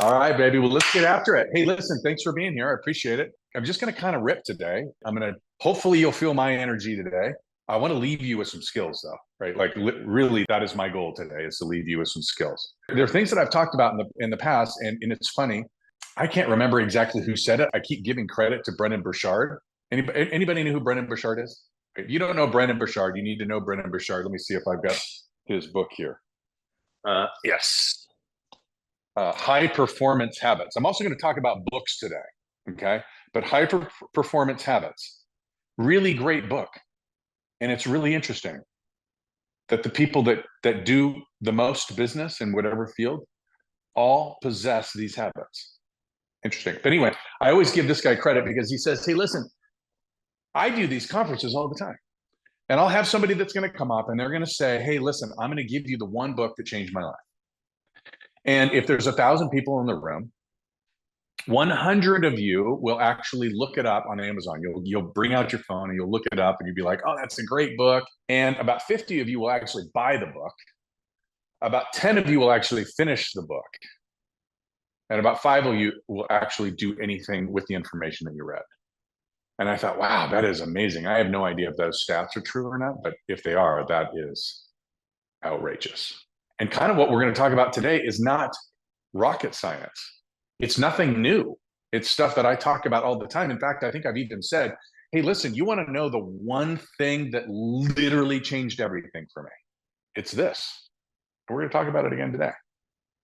All right, baby. Well, let's get after it. Hey, listen, thanks for being here. I appreciate it. I'm just going to kind of rip today. Hopefully, you'll feel my energy today. I want to leave you with some skills, though, right? Like, really, that is my goal today, is to leave you with some skills. There are things that I've talked about in the past, and it's funny. I can't remember exactly who said it. I keep giving credit to Brendan Burchard. Anybody know who Brendan Burchard is? If you don't know Brendan Burchard, you need to know Brendan Burchard. Let me see if I've got his book here. Yes. High performance habits. I'm also going to talk about books today. Okay. But high performance habits, really great book. And it's really interesting that the people that do the most business in whatever field all possess these habits. Interesting. But anyway, I always give this guy credit because he says, hey, listen, I do these conferences all the time. And I'll have somebody that's going to come up and they're going to say, hey, listen, I'm going to give you the one book that changed my life. And if there's 1,000 people in the room, 100 of you will actually look it up on Amazon. You'll bring out your phone and you'll look it up and you'll be like, oh, that's a great book. And about 50 of you will actually buy the book. About 10 of you will actually finish the book. And about 5 of you will actually do anything with the information that you read. And I thought, wow, that is amazing. I have no idea if those stats are true or not, but if they are, that is outrageous. And kind of what we're going to talk about today is not rocket science. It's nothing new. It's stuff that I talk about all the time. In fact, I think I've even said, hey, listen, you want to know the one thing that literally changed everything for me? It's this. We're going to talk about it again today.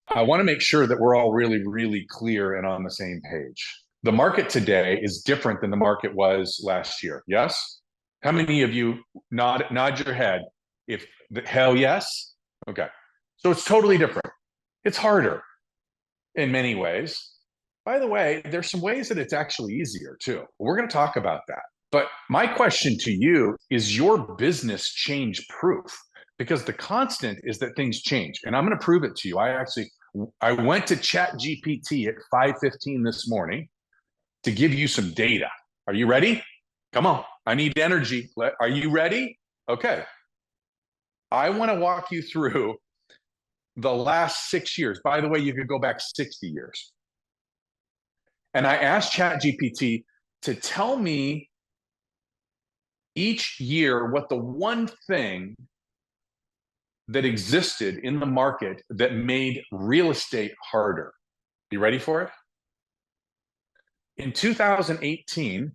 I want to make sure that we're all really, really clear and on the same page. The market today is different than the market was last year. Yes? How many of you nod your head? If hell yes? Okay. So it's totally different. It's harder in many ways. By the way, there's some ways that it's actually easier too. We're going to talk about that. But my question to you is your business change proof? Because the constant is that things change. And I'm going to prove it to you. I went to ChatGPT at 5:15 this morning to give you some data. Are you ready? Come on. I need energy. Are you ready? Okay. I want to walk you through the last 6 years. By the way, you could go back 60 years. And I asked ChatGPT to tell me each year what the one thing that existed in the market that made real estate harder. You ready for it? In 2018,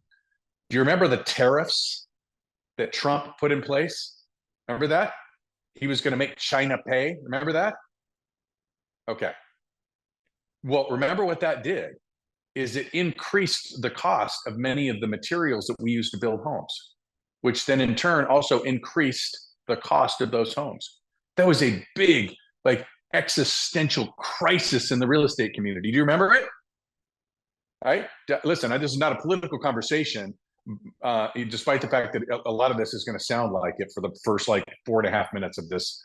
do you remember the tariffs that Trump put in place? Remember that? He was going to make China pay. Remember that? Okay. Well, remember what that did is it increased the cost of many of the materials that we use to build homes, which then in turn also increased the cost of those homes. That was a big, like, existential crisis in the real estate community. Do you remember it? Right? Listen, this is not a political conversation, despite the fact that a lot of this is going to sound like it for the first like 4.5 minutes of this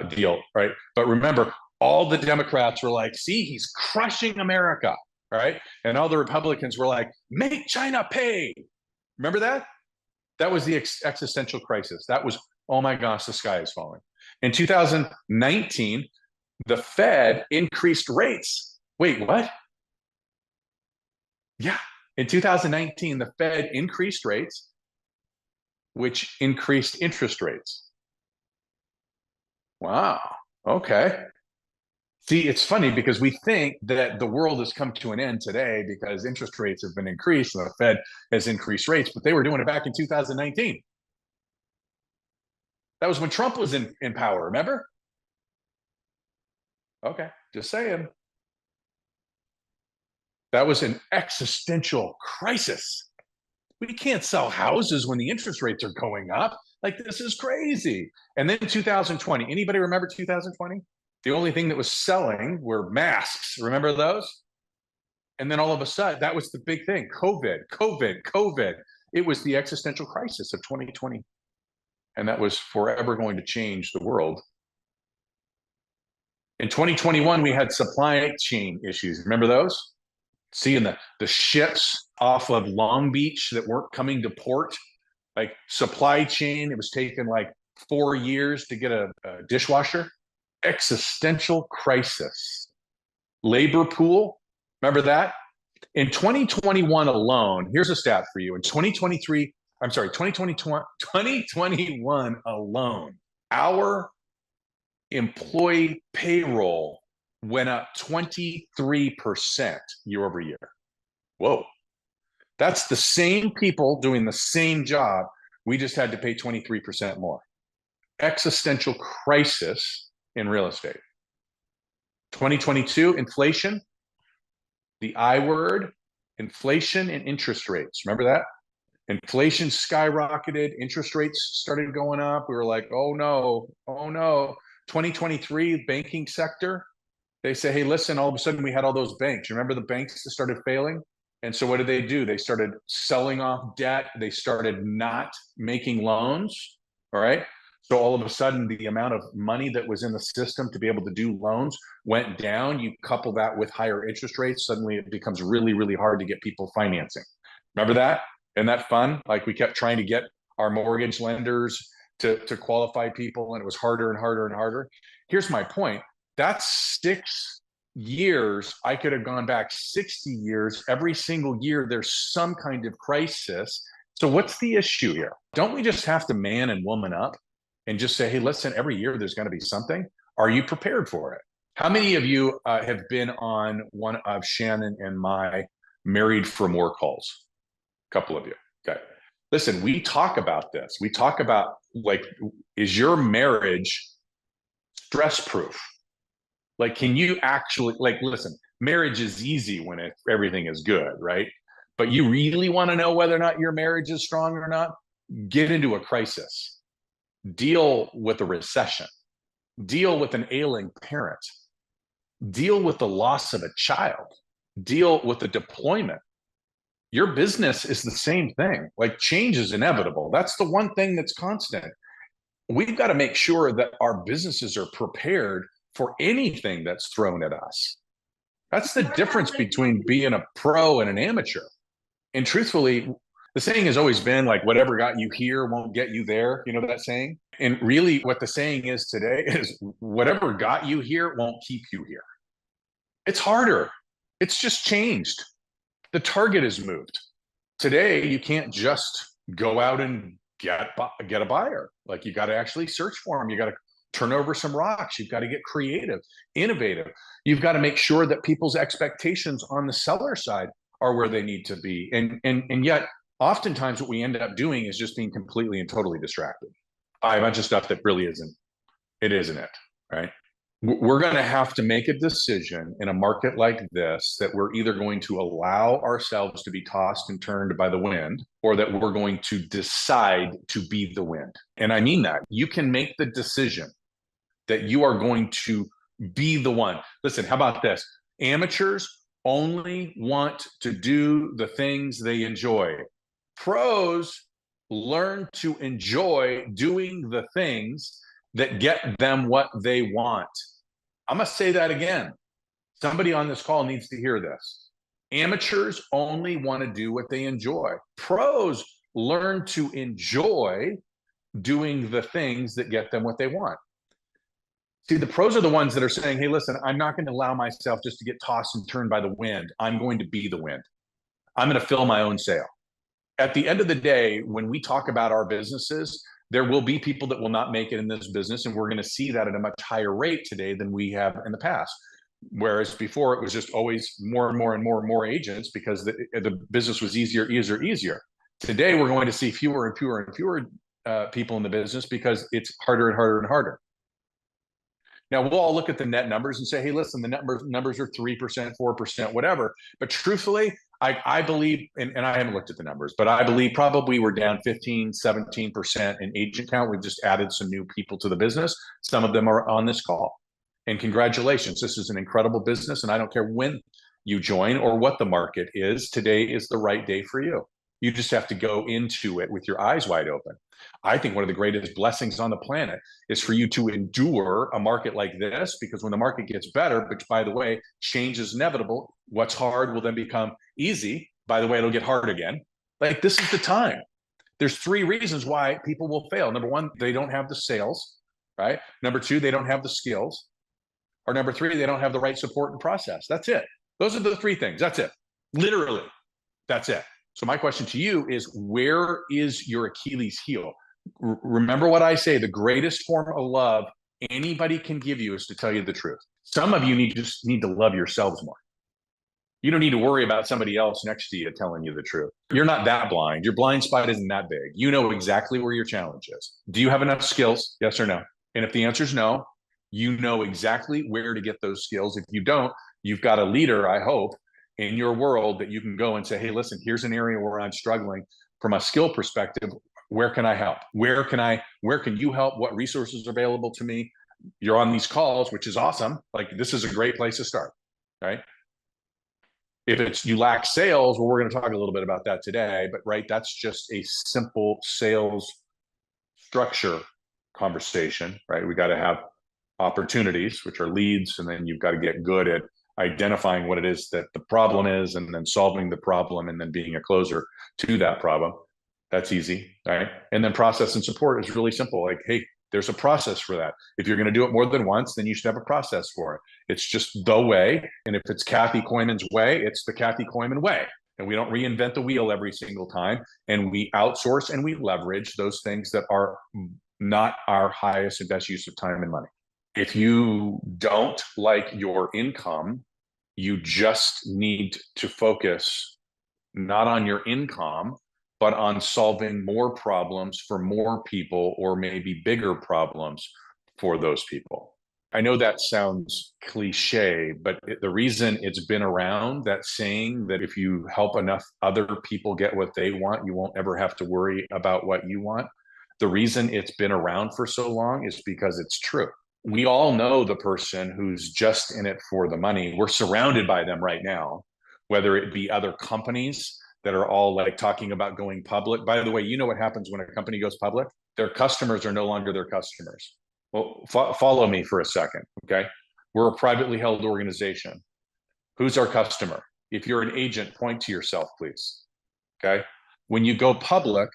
deal, right? But remember, all the Democrats were like, see, he's crushing America, right? And all the Republicans were like, make China pay. Remember that? That was the existential crisis. That was, oh my gosh, the sky is falling. In 2019, the Fed increased rates. Wait, what? Yeah. In 2019, the Fed increased rates, which increased interest rates. Wow. Okay. See, it's funny because we think that the world has come to an end today because interest rates have been increased and the Fed has increased rates, but they were doing it back in 2019. That was when Trump was in power, remember? Okay, just saying. That was an existential crisis. We can't sell houses when the interest rates are going up. Like, this is crazy. And then 2020, anybody remember 2020? The only thing that was selling were masks. Remember those? And then all of a sudden, that was the big thing. COVID. It was the existential crisis of 2020. And that was forever going to change the world. In 2021, we had supply chain issues. Remember those? Seeing the ships off of Long Beach that weren't coming to port, like supply chain. It was taking like 4 years to get a dishwasher. Existential crisis. Labor pool, remember that? In 2021 alone, here's a stat for you. In 2023, I'm sorry, 2021 alone, our employee payroll went up 23% year over year. Whoa. That's the same people doing the same job. We just had to pay 23% more. Existential crisis in real estate. 2022, inflation, the I word, inflation and interest rates. Remember that? Inflation skyrocketed, interest rates started going up. We were like, oh no, oh no. 2023, banking sector, they say, hey, listen, all of a sudden we had all those banks. You remember the banks that started failing? And so what did they do? They started selling off debt. They started not making loans. All right. So all of a sudden, the amount of money that was in the system to be able to do loans went down. You couple that with higher interest rates, suddenly it becomes really, really hard to get people financing. Remember that? Isn't that fun? Like we kept trying to get our mortgage lenders to qualify people, and it was harder and harder and harder. Here's my point. That's 6 years. I could have gone back 60 years. Every single year, there's some kind of crisis. So what's the issue here? Don't we just have to man and woman up and just say, hey, listen, every year there's going to be something? Are you prepared for it? How many of you have been on one of Shannon and my Married for More calls? A couple of you. Okay. Listen, we talk about this. We talk about, like, is your marriage stress proof? Like, can you actually, like, listen, marriage is easy when everything is good, right? But you really want to know whether or not your marriage is strong or not? Get into a crisis. Deal with a recession. Deal with an ailing parent. Deal with the loss of a child. Deal with the deployment. Your business is the same thing. Like, change is inevitable. That's the one thing that's constant. We've got to make sure that our businesses are prepared for anything that's thrown at us. That's the difference between being a pro and an amateur. And truthfully, the saying has always been like, whatever got you here won't get you there. You know that saying? And really what the saying is today is whatever got you here won't keep you here. It's harder. It's just changed. The target is moved. Today, you can't just go out and get a buyer. Like, you got to actually search for them. You got to turn over some rocks. You've got to get creative, innovative. You've got to make sure that people's expectations on the seller side are where they need to be. And yet, oftentimes what we end up doing is just being completely and totally distracted by a bunch of stuff that really isn't it, right? We're going to have to make a decision in a market like this that we're either going to allow ourselves to be tossed and turned by the wind, or that we're going to decide to be the wind. And I mean that. You can make the decision that you are going to be the one. Listen, how about this? Amateurs only want to do the things they enjoy. Pros learn to enjoy doing the things that get them what they want. I'm going to say that again. Somebody on this call needs to hear this. Amateurs only want to do what they enjoy. Pros learn to enjoy doing the things that get them what they want. See, the pros are the ones that are saying, hey, listen, I'm not going to allow myself just to get tossed and turned by the wind. I'm going to be the wind. I'm going to fill my own sail. At the end of the day, when we talk about our businesses, there will be people that will not make it in this business, and we're going to see that at a much higher rate today than we have in the past. Whereas before, it was just always more and more and more and more agents because the business was easier. Today, we're going to see fewer and fewer and fewer people in the business because it's harder and harder and harder. Now, we'll all look at the net numbers and say, hey, listen, the numbers are 3%, 4%, whatever. But truthfully, I believe, and I haven't looked at the numbers, but I believe probably we're down 15, 17% in agent count. We've just added some new people to the business. Some of them are on this call. And congratulations, this is an incredible business. And I don't care when you join or what the market is. Today is the right day for you. You just have to go into it with your eyes wide open. I think one of the greatest blessings on the planet is for you to endure a market like this, because when the market gets better, which, by the way, change is inevitable, what's hard will then become easy. By the way, it'll get hard again. Like, this is the time. There's 3 reasons why people will fail. Number 1, they don't have the sales, right? Number 2, they don't have the skills. Or number three, they don't have the right support and process. That's it. Those are the three things. That's it. Literally, that's it. So my question to you is, where is your Achilles heel? Remember what I say, the greatest form of love anybody can give you is to tell you the truth. Some of you just need to love yourselves more. You don't need to worry about somebody else next to you telling you the truth. You're not that blind. Your blind spot isn't that big. You know exactly where your challenge is. Do you have enough skills? Yes or no? And if the answer is no, you know exactly where to get those skills. If you don't, you've got a leader, I hope, in your world that you can go and say, hey, listen, here's an area where I'm struggling from a skill perspective. Where can I help? Where can you help? What resources are available to me? You're on these calls, which is awesome. Like, this is a great place to start, right? If it's you lack sales, well, we're going to talk a little bit about that today, but right, that's just a simple sales structure conversation, right? We got to have opportunities, which are leads, and then you've got to get good at identifying what it is that the problem is, and then solving the problem, and then being a closer to that problem. That's easy, right? And then process and support is really simple. Like, hey, there's a process for that. If you're going to do it more than once, then you should have a process for it. It's just the way. And if it's Kathy Koyman's way, it's the Kathy Koyman way. And we don't reinvent the wheel every single time. And we outsource and we leverage those things that are not our highest and best use of time and money. If you don't like your income, you just need to focus not on your income, but on solving more problems for more people, or maybe bigger problems for those people. I know that sounds cliche, but the reason it's been around, that saying that if you help enough other people get what they want, you won't ever have to worry about what you want. The reason it's been around for so long is because it's true. We all know the person who's just in it for the money. We're surrounded by them right now, whether it be other companies that are all like talking about going public. By the way, you know what happens when a company goes public? Their customers are no longer their customers. Well, follow me for a second, okay? We're a privately held organization. Who's our customer? If you're an agent, point to yourself, please, okay? When you go public,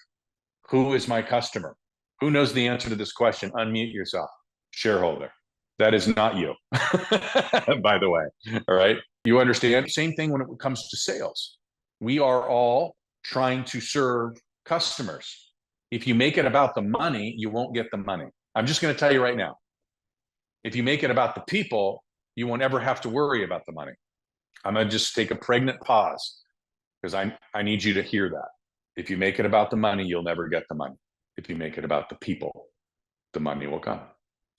who is my customer? Who knows the answer to this question? Unmute yourself. Shareholder. That is not you, by the way, all right? You understand? Same thing when it comes to sales. We are all trying to serve customers. If you make it about the money, you won't get the money. I'm just going to tell you right now. If you make it about the people, you won't ever have to worry about the money. I'm going to just take a pregnant pause because I need you to hear that. If you make it about the money, you'll never get the money. If you make it about the people, the money will come.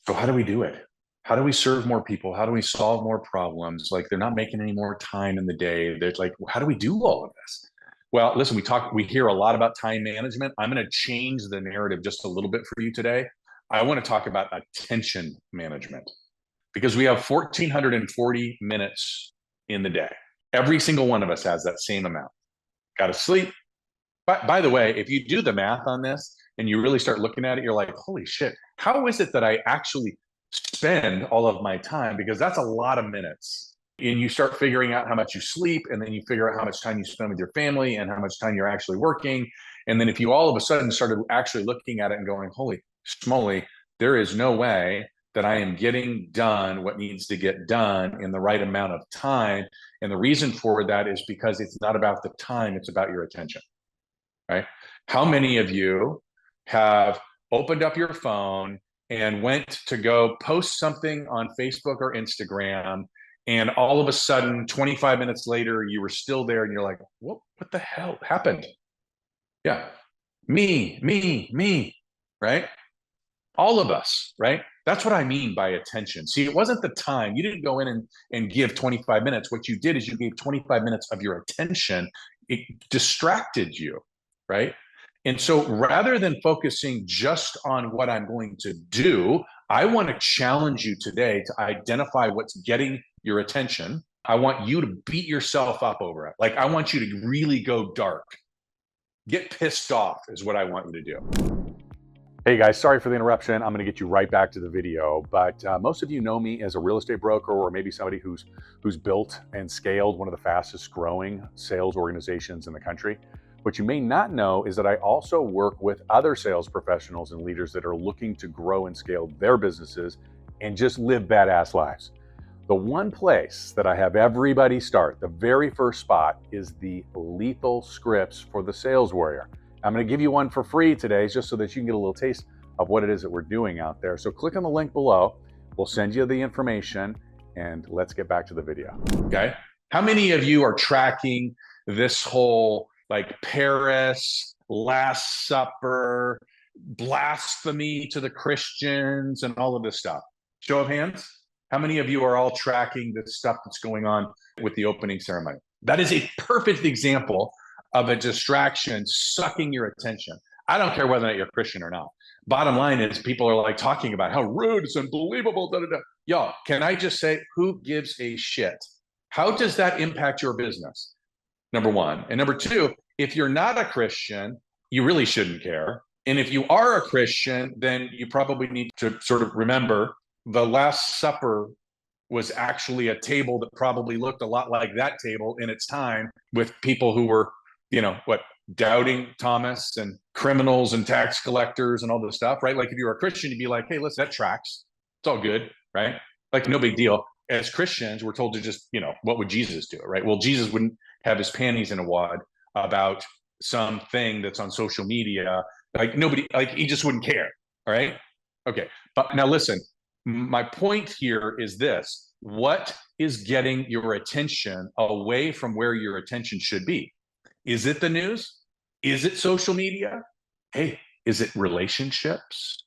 So how do we do it? How do we serve more people? How do we solve more problems? Like, they're not making any more time in the day. They're like, how do we do all of this? Well, listen, we hear a lot about time management. I'm going to change the narrative just a little bit for you today. I want to talk about attention management, because we have 1,440 minutes in the day. Every single one of us has that same amount. Got to sleep. By the way, if you do the math on this and you really start looking at it, you're like, holy shit, how is it that I actually spend all of my time? Because that's a lot of minutes. And you start figuring out how much you sleep, and then you figure out how much time you spend with your family and how much time you're actually working. And then if you all of a sudden started actually looking at it and going, holy schmoly, there is no way that I am getting done what needs to get done in the right amount of time. And the reason for that is because it's not about the time, it's about your attention, right? How many of you have opened up your phone and went to go post something on Facebook or Instagram, and all of a sudden 25 minutes later you were still there and you're like, what the hell happened? Yeah, me, right? All of us, right? That's what I mean by attention. See, it wasn't the time. You didn't go in and give 25 minutes. What you did is you gave 25 minutes of your attention. It distracted you, right? And so rather than focusing just on what I'm going to do, I want to challenge you today to identify what's getting your attention. I want you to beat yourself up over it. Like, I want you to really go dark. Get pissed off is what I want you to do. Hey guys, sorry for the interruption. I'm going to get you right back to the video, but most of you know me as a real estate broker, or maybe somebody who's built and scaled one of the fastest growing sales organizations in the country. What you may not know is that I also work with other sales professionals and leaders that are looking to grow and scale their businesses and just live badass lives. The one place that I have everybody start, the very first spot, is the lethal scripts for the sales warrior. I'm going to give you one for free today just so that you can get a little taste of what it is that we're doing out there. So click on the link below. We'll send you the information and let's get back to the video. Okay. How many of you are tracking this whole like Paris, Last Supper, blasphemy to the Christians, and all of this stuff? Show of hands. How many of you are all tracking the stuff that's going on with the opening ceremony? That is a perfect example of a distraction sucking your attention. I don't care whether or not you're a Christian or not. Bottom line is people are like talking about how rude, it's unbelievable. Da, da, da. Y'all, can I just say, who gives a shit? How does that impact your business? Number one. And number two, if you're not a Christian, you really shouldn't care. And if you are a Christian, then you probably need to sort of remember the Last Supper was actually a table that probably looked a lot like that table in its time, with people who were, doubting Thomas and criminals and tax collectors and all this stuff, right? Like if you were a Christian, you'd be like, hey, listen, that tracks. It's all good, right? Like no big deal. As Christians, we're told to just, what would Jesus do, right? Well, Jesus wouldn't have his panties in a wad about something that's on social media. Like nobody, like he just wouldn't care, all right? Okay, but now listen, my point here is this. What is getting your attention away from where your attention should be? Is it the news? Is it social media? Hey, is it relationships?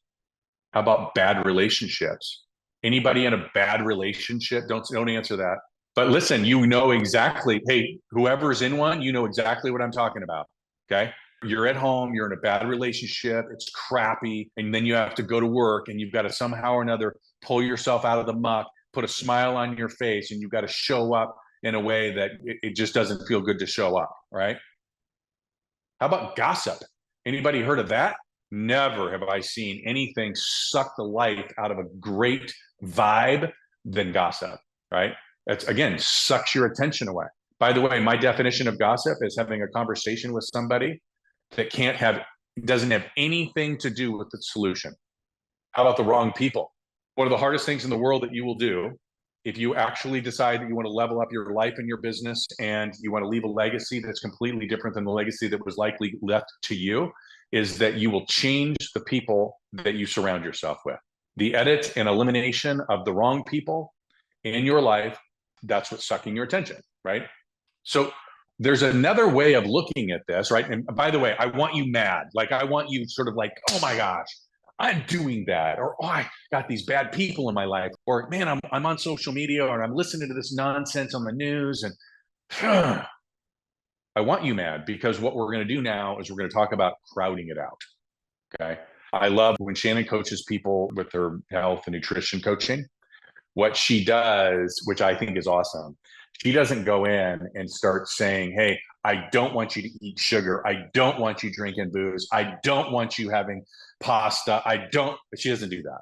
How about bad relationships? Anybody in a bad relationship? Don't answer that. But listen, you know exactly, hey, whoever's in one, you know exactly what I'm talking about. Okay. You're at home, you're in a bad relationship, it's crappy, and then you have to go to work and you've got to somehow or another pull yourself out of the muck, put a smile on your face, and you've got to show up in a way that it just doesn't feel good to show up, right? How about gossip? Anybody heard of that? Never have I seen anything suck the life out of a great vibe than gossip, right? That's, again, sucks your attention away. By the way, my definition of gossip is having a conversation with somebody that doesn't have anything to do with the solution. How about the wrong people? One of the hardest things in the world that you will do if you actually decide that you want to level up your life and your business and you want to leave a legacy that's completely different than the legacy that was likely left to you, is that you will change the people that you surround yourself with. The edit and elimination of the wrong people in your life, that's what's sucking your attention, right? So there's another way of looking at this, right? And by the way, I want you mad. Like I want you sort of like, oh my gosh, I'm doing that, or oh, I got these bad people in my life, or man, I'm on social media, or I'm listening to this nonsense on the news, and I want you mad, because what we're going to do now is we're going to talk about crowding it out. Okay. I love when Shannon coaches people with their health and nutrition coaching. What she does, which I think is awesome, she doesn't go in and start saying, hey, I don't want you to eat sugar. I don't want you drinking booze. I don't want you having pasta. She doesn't do that.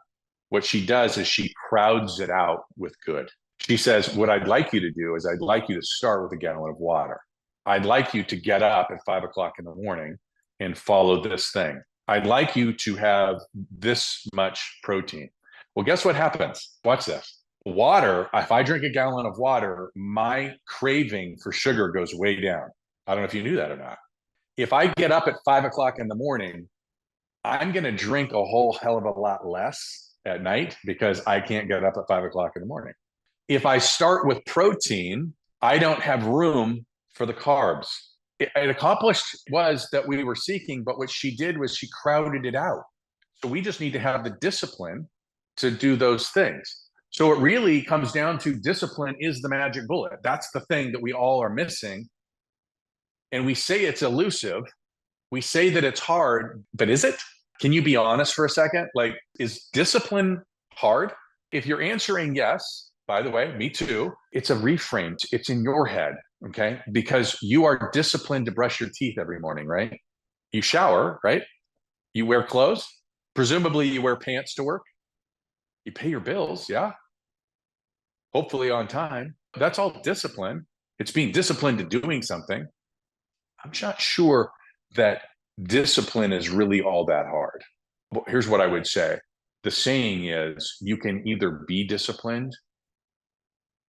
What she does is she crowds it out with good. She says, what I'd like you to do is I'd like you to start with a gallon of water. I'd like you to get up at 5 o'clock in the morning and follow this thing. I'd like you to have this much protein. Well, guess what happens? Watch this. Water, if I drink a gallon of water, my craving for sugar goes way down. I don't know if you knew that or not. If I get up at 5 o'clock in the morning, I'm going to drink a whole hell of a lot less at night because I can't get up at 5 o'clock in the morning. If I start with protein, I don't have room for the carbs. It accomplished was that we were seeking, but what she did was she crowded it out. So we just need to have the discipline to do those things. So it really comes down to discipline is the magic bullet. That's the thing that we all are missing. And we say it's elusive. We say that it's hard, but is it? Can you be honest for a second? Like, is discipline hard? If you're answering yes, by the way, me too, it's a reframe. It's in your head, okay? Because you are disciplined to brush your teeth every morning, right? You shower, right? You wear clothes. Presumably you wear pants to work. You pay your bills, yeah? Hopefully on time. That's all discipline. It's being disciplined to doing something. I'm not sure that discipline is really all that hard. Well, here's what I would say. The saying is, you can either be disciplined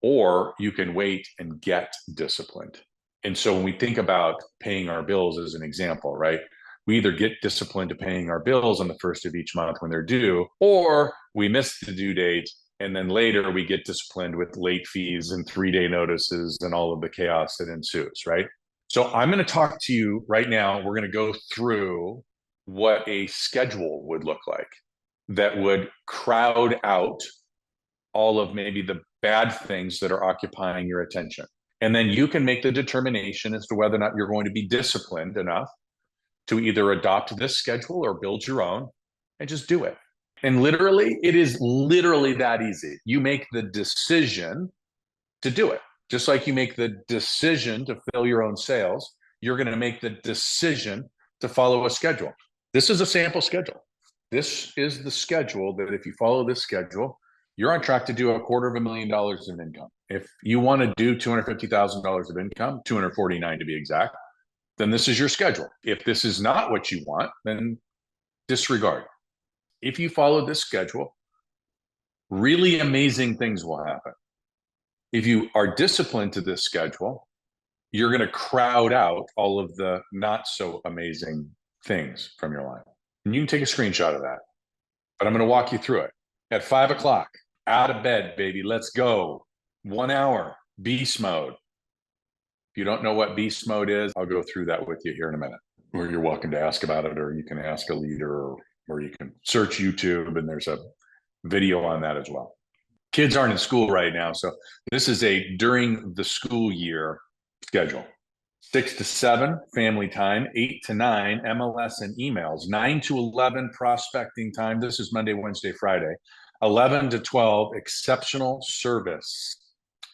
or you can wait and get disciplined. And so when we think about paying our bills as an example, right? We either get disciplined to paying our bills on the first of each month when they're due, or we miss the due date. And then later we get disciplined with late fees and 3-day notices and all of the chaos that ensues, right? So I'm going to talk to you right now. We're going to go through what a schedule would look like that would crowd out all of maybe the bad things that are occupying your attention. And then you can make the determination as to whether or not you're going to be disciplined enough to either adopt this schedule or build your own and just do it. And literally, it is literally that easy. You make the decision to do it. Just like you make the decision to fill your own sales, you're going to make the decision to follow a schedule. This is a sample schedule. This is the schedule that if you follow this schedule, you're on track to do $250,000 in income. If you want to do $250,000 of income, 249 to be exact, then this is your schedule. If this is not what you want, then disregard. If you follow this schedule, really amazing things will happen. If you are disciplined to this schedule, you're going to crowd out all of the not so amazing things from your life. And you can take a screenshot of that, but I'm going to walk you through it. At 5 o'clock, out of bed, baby, let's go. 1 hour, beast mode. If you don't know what beast mode is, I'll go through that with you here in a minute. Or you're welcome to ask about it, or you can ask a leader, or you can search YouTube, and there's a video on that as well. Kids aren't in school right now, so this is a during the school year schedule. 6 to 7, family time. 8 to 9, MLS and emails. 9 to 11, prospecting time. This is Monday, Wednesday, Friday. 11 to 12, exceptional service.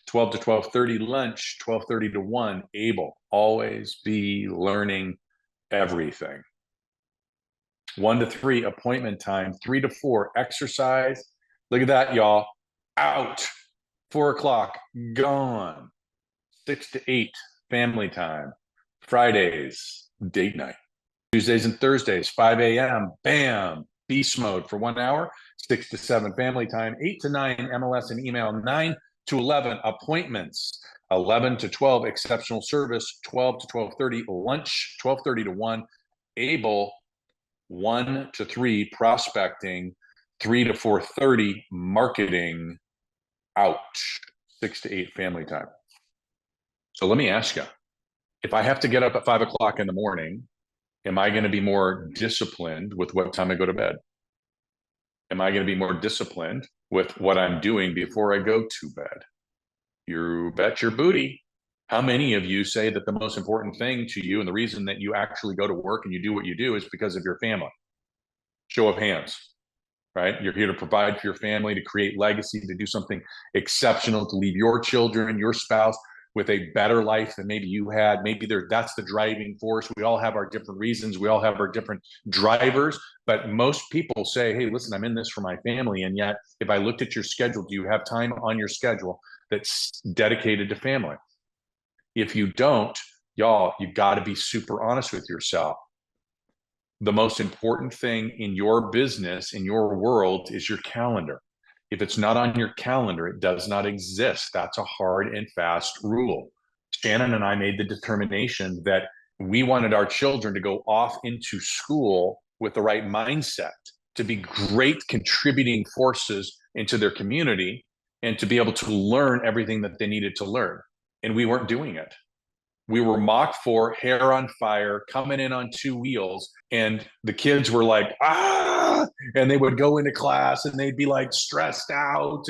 12 to 12:30, lunch. 12:30 to 1, able. Always be learning everything. 1 to 3, appointment time. 3 to 4, exercise. Look at that, y'all. Out. 4 o'clock, gone. 6 to 8, family time. Fridays, date night. Tuesdays and Thursdays, 5 a.m., bam, beast mode for 1 hour. 6 to 7, family time. 8 to 9, MLS and email. 9 to 11, appointments. 11 to 12, exceptional service. 12 to 12:30, lunch. 12:30 to 1, able. 1 to 3, prospecting. 3 to 4:30, marketing. Out. 6 to 8, family time. So let me ask you, if I have to get up at 5 o'clock in the morning, am I going to be more disciplined with what time I go to bed? Am I going to be more disciplined with what I'm doing before I go to bed? You bet your booty. How many of you say that the most important thing to you and the reason that you actually go to work and you do what you do is because of your family? Show of hands. Right? You're here to provide for your family, to create legacy, to do something exceptional, to leave your children, your spouse with a better life than maybe you had. Maybe that's the driving force. We all have our different reasons. We all have our different drivers. But most people say, hey, listen, I'm in this for my family. And yet, if I looked at your schedule, do you have time on your schedule that's dedicated to family? If you don't, y'all, you've got to be super honest with yourself. The most important thing in your business, in your world, is your calendar. If it's not on your calendar, it does not exist. That's a hard and fast rule. Shannon and I made the determination that we wanted our children to go off into school with the right mindset, to be great contributing forces into their community, and to be able to learn everything that they needed to learn. And we weren't doing it. We were mocked for hair on fire, coming in on 2 wheels. And the kids were like, and they would go into class and they'd be like stressed out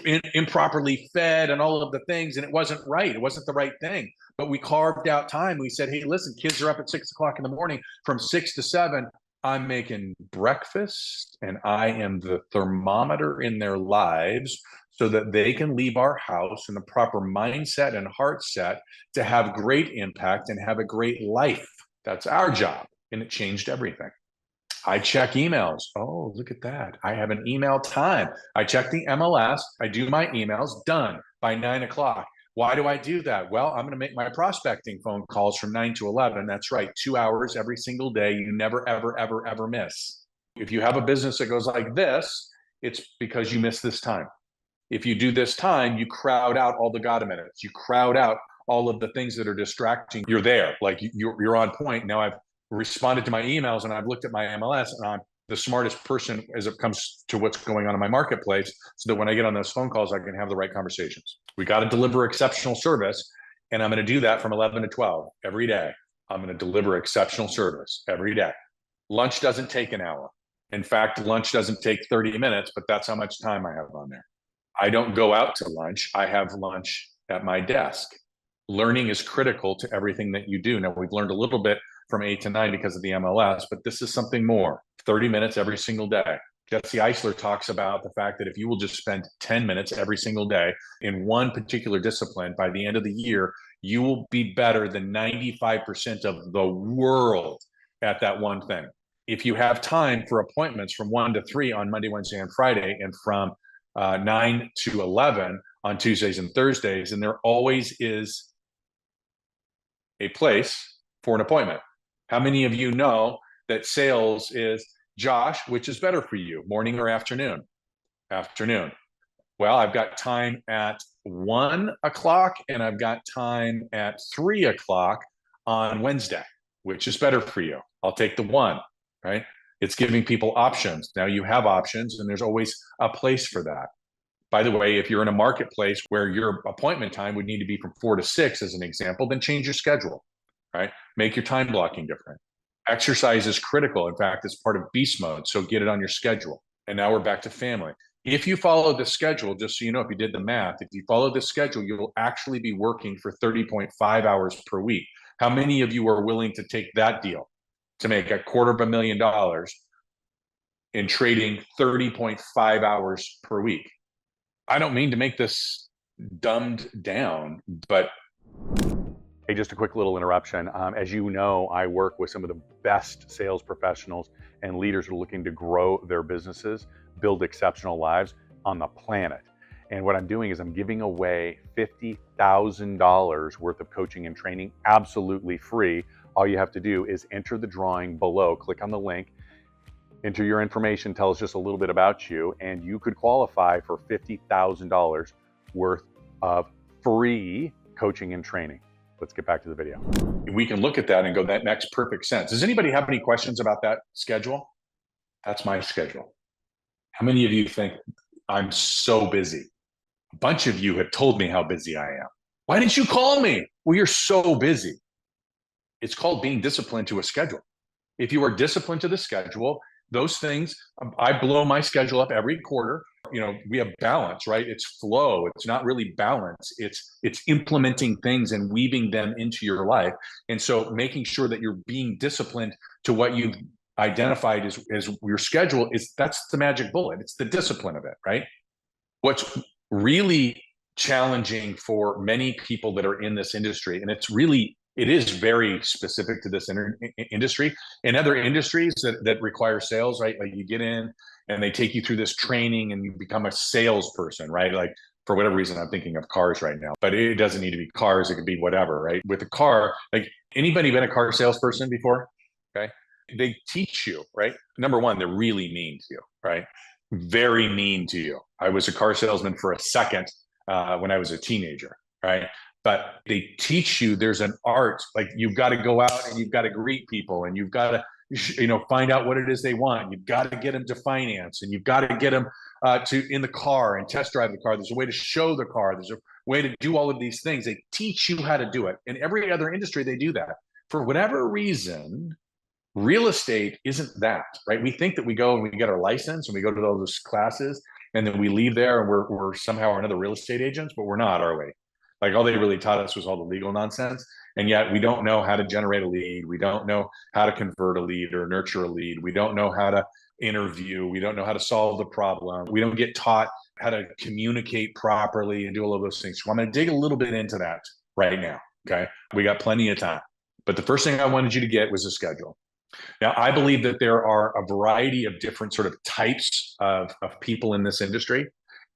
and improperly fed and all of the things. And it wasn't right. It wasn't the right thing. But we carved out time. We said, hey, listen, kids are up at 6 o'clock in the morning. From 6 to 7, I'm making breakfast and I am the thermometer in their lives so that they can leave our house in the proper mindset and heart set to have great impact and have a great life. That's our job. And it changed everything. I check emails. Oh, look at that. I have an email time. I check the MLS. I do my emails. Done by 9 o'clock. Why do I do that? Well, I'm going to make my prospecting phone calls from 9 to 11. That's right. 2 hours every single day. You never, ever, ever, ever miss. If you have a business that goes like this, it's because you miss this time. If you do this time, you crowd out all the God minutes. You crowd out all of the things that are distracting. You're there, like you're on point. Now I've responded to my emails and I've looked at my MLS and I'm the smartest person as it comes to what's going on in my marketplace, so that when I get on those phone calls, I can have the right conversations. We got to deliver exceptional service, and I'm going to do that from 11 to 12 every day. I'm going to deliver exceptional service every day. Lunch doesn't take an hour. In fact, lunch doesn't take 30 minutes, but that's how much time I have on there. I don't go out to lunch. I have lunch at my desk. Learning is critical to everything that you do. Now, we've learned a little bit from 8 to 9 because of the MLS, but this is something more. 30 minutes every single day. Jesse Eisler talks about the fact that if you will just spend 10 minutes every single day in one particular discipline, by the end of the year, you will be better than 95% of the world at that one thing. If you have time for appointments from 1 to 3 on Monday, Wednesday, and Friday, and from 9 to 11 on Tuesdays and Thursdays, and there always is a place for an appointment. How many of you know that sales is, Josh, which is better for you, morning or afternoon? Afternoon. Well, I've got time at 1 o'clock and I've got time at 3 o'clock on Wednesday. Which is better for you? I'll take the 1, right? It's giving people options. Now you have options and there's always a place for that. By the way, if you're in a marketplace where your appointment time would need to be from 4 to 6 as an example, then change your schedule, right? Make your time blocking different. Exercise is critical. In fact, it's part of beast mode. So get it on your schedule. And now we're back to family. If you follow the schedule, just so you know, if you did the math, if you follow the schedule, you'll actually be working for 30.5 hours per week. How many of you are willing to take that deal to make $250,000 in trading 30.5 hours per week? I don't mean to make this dumbed down, but hey, just a quick little interruption. As you know, I work with some of the best sales professionals and leaders who are looking to grow their businesses, build exceptional lives on the planet. And what I'm doing is I'm giving away $50,000 worth of coaching and training absolutely free. All you have to do is enter the drawing below, click on the link, enter your information, tell us just a little bit about you, and you could qualify for $50,000 worth of free coaching and training. Let's get back to the video. We can look at that and go, that makes perfect sense. Does anybody have any questions about that schedule? That's my schedule. How many of you think I'm so busy? A bunch of you have told me how busy I am. Why didn't you call me? Well, you're so busy. It's called being disciplined to a schedule. If you are disciplined to the schedule, those things, I blow my schedule up every quarter. You know, we have balance, right? It's flow. It's not really balance. It's implementing things and weaving them into your life. And so making sure that you're being disciplined to what you've identified as your schedule that's the magic bullet. It's the discipline of it, right? What's really challenging for many people that are in this industry, and it is very specific to this industry. In other industries that require sales, right? Like you get in and they take you through this training and you become a salesperson, right? Like for whatever reason, I'm thinking of cars right now, but it doesn't need to be cars. It could be whatever, right? With a car, like anybody been a car salesperson before? Okay. They teach you, right? Number one, they're really mean to you, right? Very mean to you. I was a car salesman for a second when I was a teenager, right? But they teach you there's an art, like you've got to go out and you've got to greet people and you've got to, find out what it is they want. You've got to get them to finance and you've got to get them to in the car and test drive the car. There's a way to show the car. There's a way to do all of these things. They teach you how to do it. In every other industry, they do that. For whatever reason, real estate isn't that, right? We think that we go and we get our license and we go to those classes and then we leave there and we're somehow or another real estate agents, but we're not, are we? Like all they really taught us was all the legal nonsense. And yet we don't know how to generate a lead. We don't know how to convert a lead or nurture a lead. We don't know how to interview. We don't know how to solve the problem. We don't get taught how to communicate properly and do all of those things. So I'm going to dig a little bit into that right now. Okay. We got plenty of time. But the first thing I wanted you to get was a schedule. Now, I believe that there are a variety of different sort of types of people in this industry.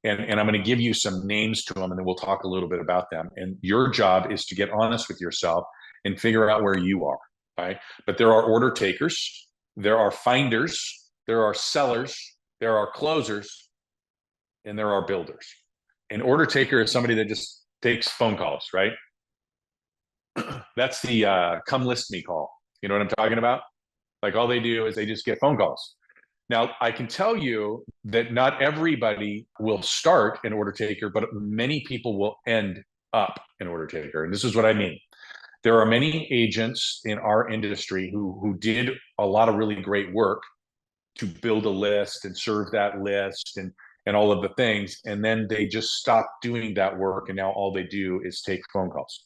And I'm going to give you some names to them, and then we'll talk a little bit about them. And your job is to get honest with yourself and figure out where you are, right? But there are order takers, there are finders, there are sellers, there are closers, and there are builders. An order taker is somebody that just takes phone calls, right? That's the come list me call. You know what I'm talking about? Like all they do is they just get phone calls. Now, I can tell you that not everybody will start an order taker, but many people will end up an order taker. And this is what I mean. There are many agents in our industry who did a lot of really great work to build a list and serve that list and all of the things. And then they just stop doing that work. And now all they do is take phone calls.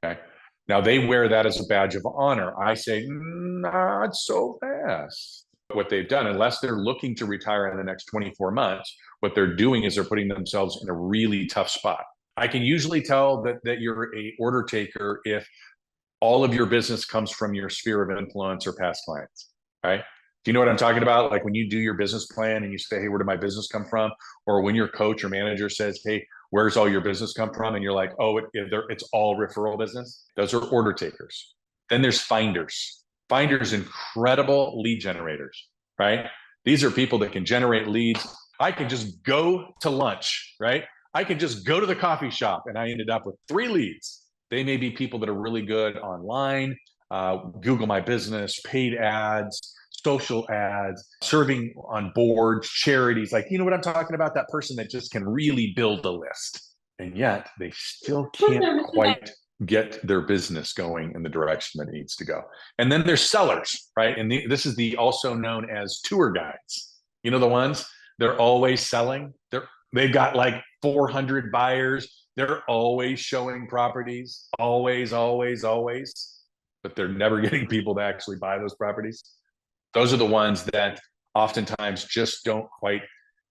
Okay. Now they wear that as a badge of honor. I say, not so fast. What they've done, unless they're looking to retire in the next 24 months, what they're doing is they're putting themselves in a really tough spot. I can usually tell that you're a order taker if all of your business comes from your sphere of influence or past clients, right? Do you know what I'm talking about? Like when you do your business plan and you say, hey, where did my business come from? Or when your coach or manager says, hey, where's all your business come from? And you're like, oh, it's all referral business. Those are order takers. Then there's finders. Finders, incredible lead generators, right? These are people that can generate leads. I can just go to lunch, right? I can just go to the coffee shop and I ended up with 3 leads. They may be people that are really good online, Google My Business, paid ads, social ads, serving on boards, charities. Like, you know what I'm talking about? That person that just can really build a list. And yet they still can't quite get their business going in the direction that it needs to go. And then there's sellers, right? And this is the also known as tour guides. You know, the ones they're always selling. They've got like 400 buyers. They're always showing properties, always, always, always, but they're never getting people to actually buy those properties. Those are the ones that oftentimes just don't quite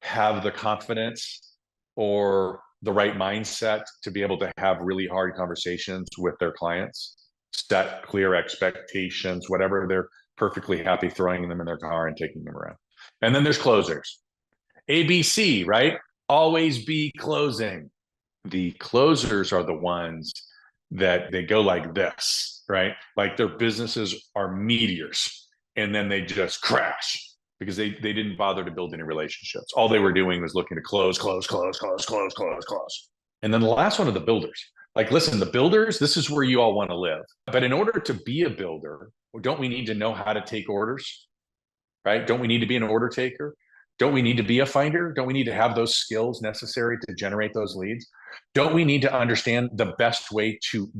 have the confidence or the right mindset to be able to have really hard conversations with their clients, set clear expectations, whatever. They're perfectly happy throwing them in their car and taking them around. And then there's closers. ABC, right? Always be closing. The closers are the ones that they go like this, right? Like their businesses are meteors and then they just crash because they didn't bother to build any relationships. All they were doing was looking to close. And then the last one are the builders. Like, listen, the builders, this is where you all want to live. But in order to be a builder, don't we need to know how to take orders, right? Don't we need to be an order taker? Don't we need to be a finder? Don't we need to have those skills necessary to generate those leads? Don't we need to understand the best way to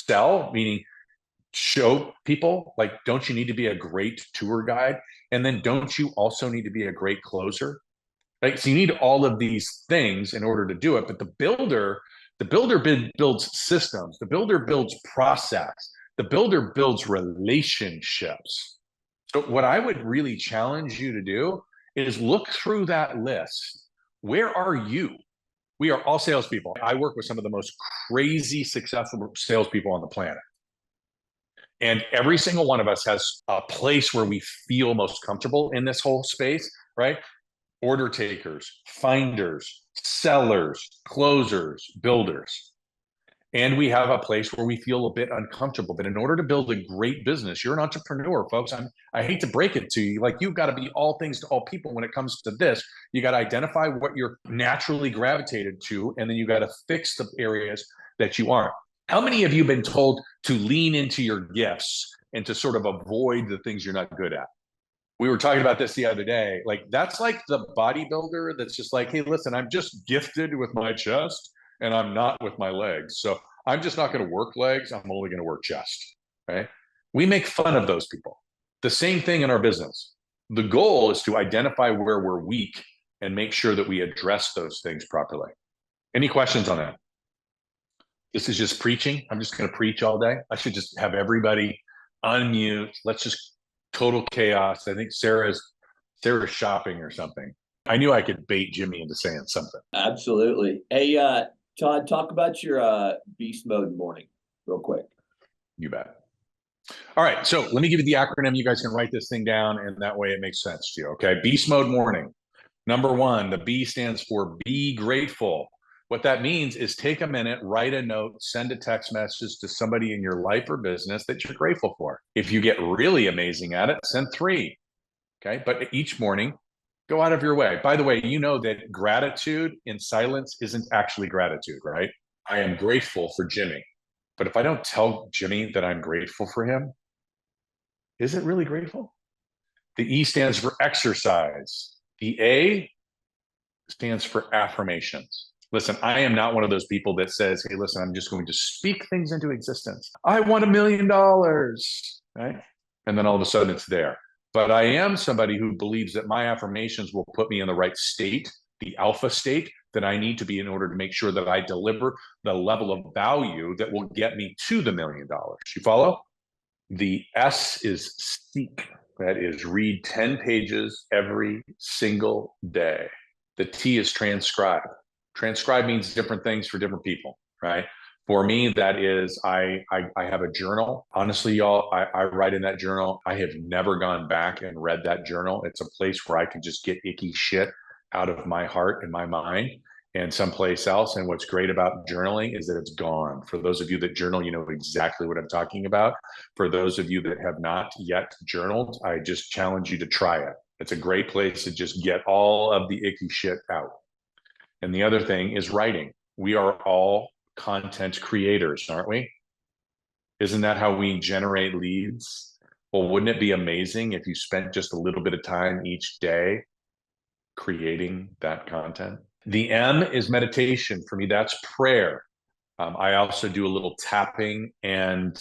sell, meaning show people? Like, don't you need to be a great tour guide? And then don't you also need to be a great closer? Right? So you need all of these things in order to do it. But the builder builds systems. The builder builds process. The builder builds relationships. So what I would really challenge you to do is look through that list. Where are you? We are all salespeople. I work with some of the most crazy successful salespeople on the planet. And every single one of us has a place where we feel most comfortable in this whole space, right? Order takers, finders, sellers, closers, builders. And we have a place where we feel a bit uncomfortable. But in order to build a great business, you're an entrepreneur, folks. I hate to break it to you. Like, you've got to be all things to all people when it comes to this. You got to identify what you're naturally gravitated to, and then you got to fix the areas that you aren't. How many of you have been told to lean into your gifts and to sort of avoid the things you're not good at? We were talking about this the other day. Like, that's like the bodybuilder that's just like, hey, listen, I'm just gifted with my chest and I'm not with my legs. So I'm just not going to work legs. I'm only going to work chest. Right? We make fun of those people. The same thing in our business. The goal is to identify where we're weak and make sure that we address those things properly. Any questions on that? This is just preaching. I'm just going to preach all day. I should just have everybody unmute. Let's just total chaos. I think Sarah's shopping or something. I knew I could bait Jimmy into saying something. Absolutely. Hey, Todd, talk about your beast mode morning real quick. You bet. All right. So let me give you the acronym. You guys can write this thing down, and that way it makes sense to you. Okay. Beast mode morning. Number 1, the B stands for be grateful. What that means is take a minute, write a note, send a text message to somebody in your life or business that you're grateful for. If you get really amazing at it, send 3. Okay. But each morning, Go out of your way. By the way, you know that gratitude in silence isn't actually gratitude, right? I am grateful for Jimmy. But if I don't tell Jimmy that I'm grateful for him, is it really grateful? The E stands for exercise. The A stands for affirmations. Listen, I am not one of those people that says, hey, listen, I'm just going to speak things into existence. I want $1 million, right? And then all of a sudden it's there. But I am somebody who believes that my affirmations will put me in the right state, the alpha state that I need to be in order to make sure that I deliver the level of value that will get me to the $1 million. You follow? The S is seek. That is read 10 pages every single day. The T is transcribe. Transcribe means different things for different people, right? For me, that is, I have a journal. Honestly, y'all, I write in that journal. I have never gone back and read that journal. It's a place where I can just get icky shit out of my heart and my mind and someplace else. And what's great about journaling is that it's gone. For those of you that journal, you know exactly what I'm talking about. For those of you that have not yet journaled, I just challenge you to try it. It's a great place to just get all of the icky shit out. And the other thing is writing. We are all content creators, aren't we? Isn't that how we generate leads? Well, wouldn't it be amazing if you spent just a little bit of time each day creating that content? The M is meditation. For me, that's prayer. I also do a little tapping and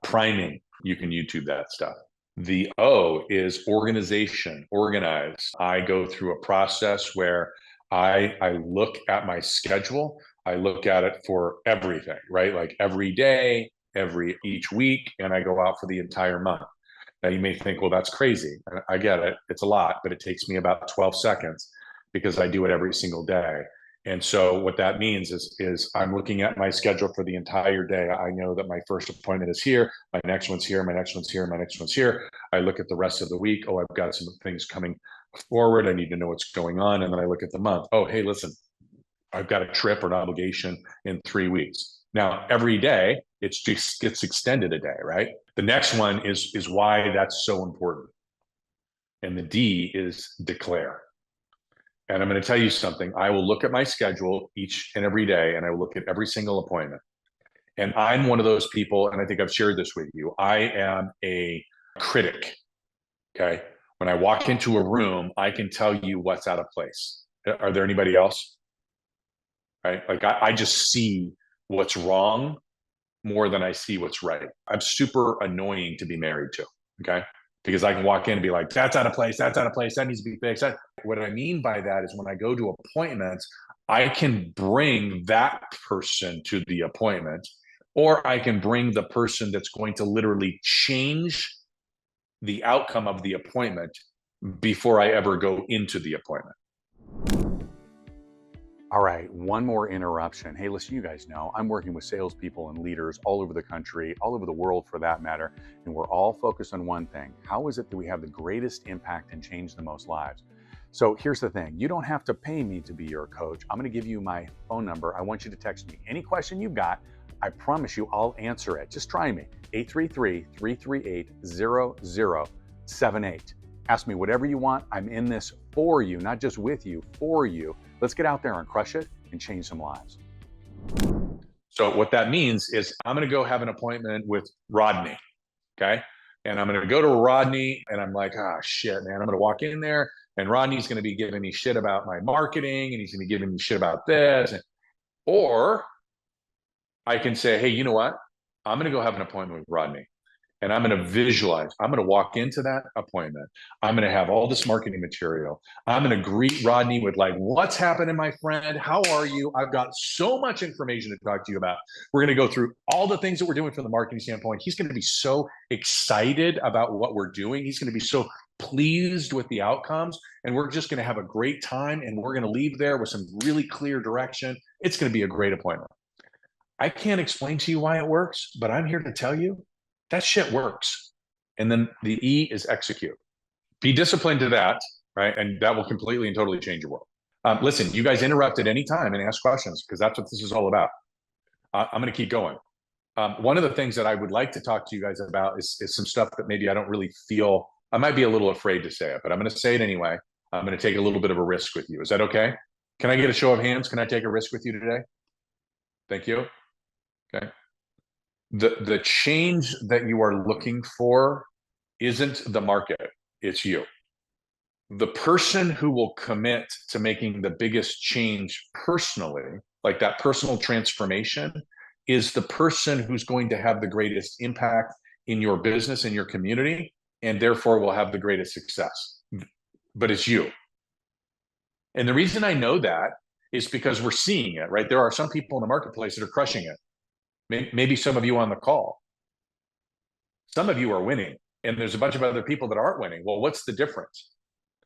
priming. You can YouTube that stuff. The O is organization, organize. I go through a process where I look at my schedule. I look at it for everything, right? Like every day, each week, and I go out for the entire month. Now you may think, well, that's crazy. I get it. It's a lot, but it takes me about 12 seconds because I do it every single day. And so what that means is I'm looking at my schedule for the entire day. I know that my first appointment is here, my next one's here, my next one's here, my next one's here. I look at the rest of the week. Oh, I've got some things coming forward. I need to know what's going on. And then I look at the month. Oh, hey, listen, I've got a trip or an obligation in 3 weeks. Now, every day, it's just gets extended a day, right? The next one is why that's so important. And the D is declare. And I'm going to tell you something. I will look at my schedule each and every day, and I will look at every single appointment. And I'm one of those people, and I think I've shared this with you. I am a critic. Okay. When I walk into a room, I can tell you what's out of place. Are there anybody else? Right? Like I just see what's wrong more than I see what's right. I'm super annoying to be married to. Okay. Because I can walk in and be like, that's out of place, that's out of place, that needs to be fixed. What I mean by that is when I go to appointments, I can bring that person to the appointment, or I can bring the person that's going to literally change the outcome of the appointment before I ever go into the appointment. All right, one more interruption. Hey, listen, you guys know I'm working with salespeople and leaders all over the country, all over the world for that matter, and we're all focused on one thing. How is it that we have the greatest impact and change the most lives? So here's the thing. You don't have to pay me to be your coach. I'm going to give you my phone number. I want you to text me any question you've got. I promise you I'll answer it. Just try me. 833-338-0078. Ask me whatever you want. I'm in this for you, not just with you, for you. Let's get out there and crush it and change some lives. So what that means is I'm going to go have an appointment with Rodney. Okay. And I'm going to go to Rodney and I'm like, ah, shit, man. I'm going to walk in there and Rodney's going to be giving me shit about my marketing and he's going to be giving me shit about this. Or I can say, hey, you know what? I'm going to go have an appointment with Rodney. And I'm going to visualize. I'm going to walk into that appointment. I'm going to have all this marketing material. I'm going to greet Rodney with like, what's happening, my friend? How are you? I've got so much information to talk to you about. We're going to go through all the things that we're doing from the marketing standpoint. He's going to be so excited about what we're doing. He's going to be so pleased with the outcomes. And we're just going to have a great time. And we're going to leave there with some really clear direction. It's going to be a great appointment. I can't explain to you why it works, but I'm here to tell you that shit works. And then the E is execute. Be disciplined to that, right? And that will completely and totally change your world. Listen, you guys interrupt at any time and ask questions because that's what this is all about. I'm going to keep going. One of the things that I would like to talk to you guys about is some stuff that maybe I don't really feel, I might be a little afraid to say it, but I'm going to say it anyway. I'm going to take a little bit of a risk with you. Is that okay? Can I get a show of hands? Can I take a risk with you today? Thank you. Okay. The change that you are looking for isn't the market, it's you. The person who will commit to making the biggest change personally, like that personal transformation, is the person who's going to have the greatest impact in your business, in your community, and therefore will have the greatest success. But it's you. And the reason I know that is because we're seeing it, right? There are some people in the marketplace that are crushing it. Maybe some of you on the call. Some of you are winning, and there's a bunch of other people that aren't winning. Well, what's the difference?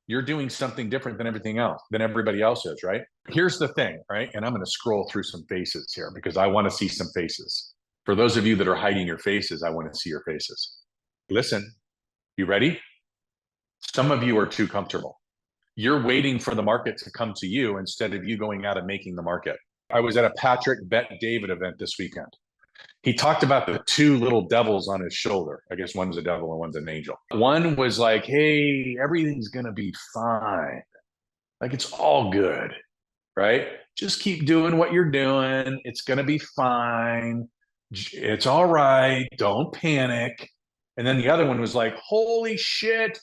You're doing something different than everything else, than everybody else is, right? Here's the thing, right? And I'm going to scroll through some faces here because I want to see some faces. For those of you that are hiding your faces, I want to see your faces. Listen, you ready? Some of you are too comfortable. You're waiting for the market to come to you instead of you going out and making the market. I was at a Patrick Bet David event this weekend. He talked about the two little devils on his shoulder. I guess one's a devil and one's an angel. One was like, hey, everything's going to be fine. Like it's all good, right? Just keep doing what you're doing. It's going to be fine. It's all right. Don't panic. And then the other one was like, holy shit,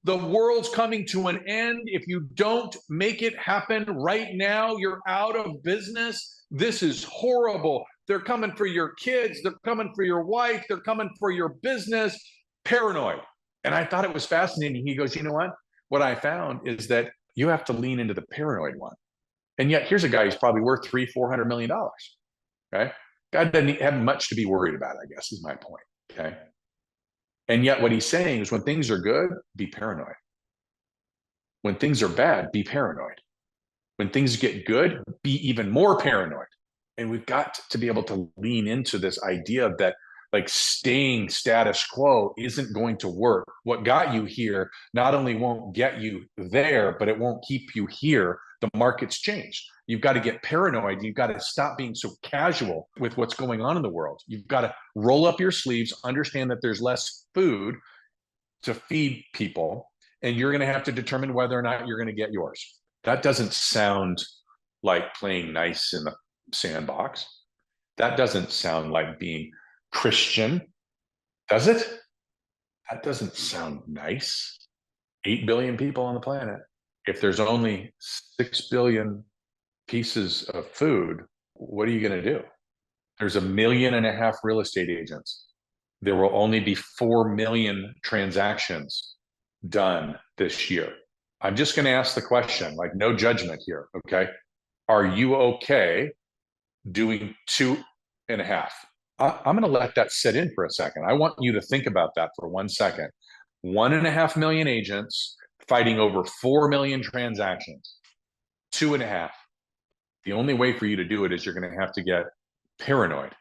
the world's coming to an end. If you don't make it happen right now, you're out of business. This is horrible. They're coming for your kids. They're coming for your wife. They're coming for your business. Paranoid. And I thought it was fascinating. He goes, you know what? What I found is that you have to lean into the paranoid one. And yet here's a guy who's probably worth $300-400 million. Okay. Guy doesn't have much to be worried about, I guess, is my point. Okay. And yet what he's saying is when things are good, be paranoid. When things are bad, be paranoid. When things get good, be even more paranoid. And we've got to be able to lean into this idea that like staying status quo isn't going to work. What got you here not only won't get you there, but it won't keep you here. The market's changed. You've got to get paranoid. You've got to stop being so casual with what's going on in the world. You've got to roll up your sleeves, understand that there's less food to feed people, and you're going to have to determine whether or not you're going to get yours. That doesn't sound like playing nice in the sandbox. That doesn't sound like being Christian, does it? That doesn't sound nice. 8 billion people on the planet. If there's only 6 billion pieces of food, what are you going to do? There's 1.5 million real estate agents. There will only be 4 million transactions done this year. I'm just going to ask the question, like no judgment here, okay? Are you okay doing 2.5? I'm going to let that sit in for a second. I want you to think about that for 1 second. 1.5 million agents fighting over 4 million transactions. 2.5. The only way for you to do it is you're going to have to get paranoid.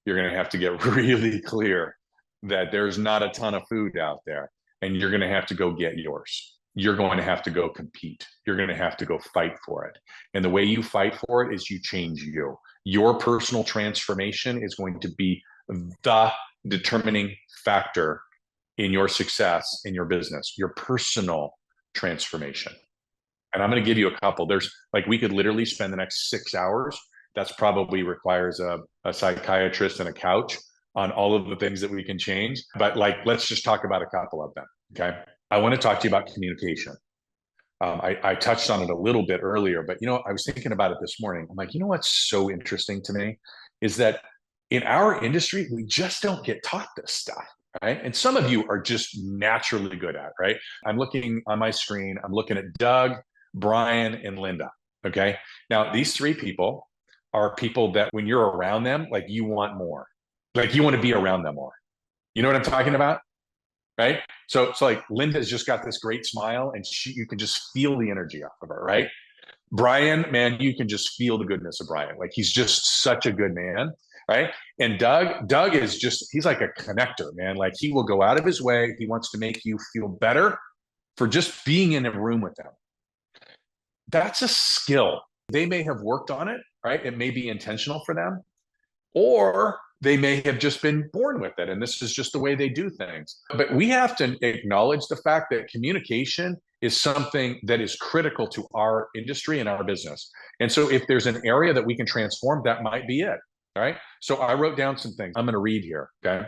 You're going to have to get really clear that there's not a ton of food out there, and you're going to have to go get yours. You're going to have to go compete. You're going to have to go fight for it. And the way you fight for it is you change you. Your personal transformation is going to be the determining factor in your success in your business, your personal transformation. And I'm going to give you a couple. There's like, we could literally spend the next 6 hours. That's probably requires a psychiatrist and a couch on all of the things that we can change. But like, let's just talk about a couple of them. Okay. I want to talk to you about communication. I touched on it a little bit earlier, but you know, I was thinking about it this morning. I'm like, you know what's so interesting to me is that in our industry, we just don't get taught this stuff, right? And some of you are just naturally good at it, right? I'm looking on my screen, I'm looking at Doug, Brian, and Linda, okay? Now, these 3 people are people that when you're around them, like you want more. Like you want to be around them more. You know what I'm talking about? Right? So like Linda's just got this great smile and you can just feel the energy off of her, right? Brian, man, you can just feel the goodness of Brian. Like he's just such a good man, right? And Doug is just, he's like a connector, man. Like he will go out of his way. He wants to make you feel better for just being in a room with them. That's a skill. They may have worked on it, right? It may be intentional for them, or they may have just been born with it. And this is just the way they do things. But we have to acknowledge the fact that communication is something that is critical to our industry and our business. And so if there's an area that we can transform, that might be it. All right. So I wrote down some things I'm going to read here. Okay.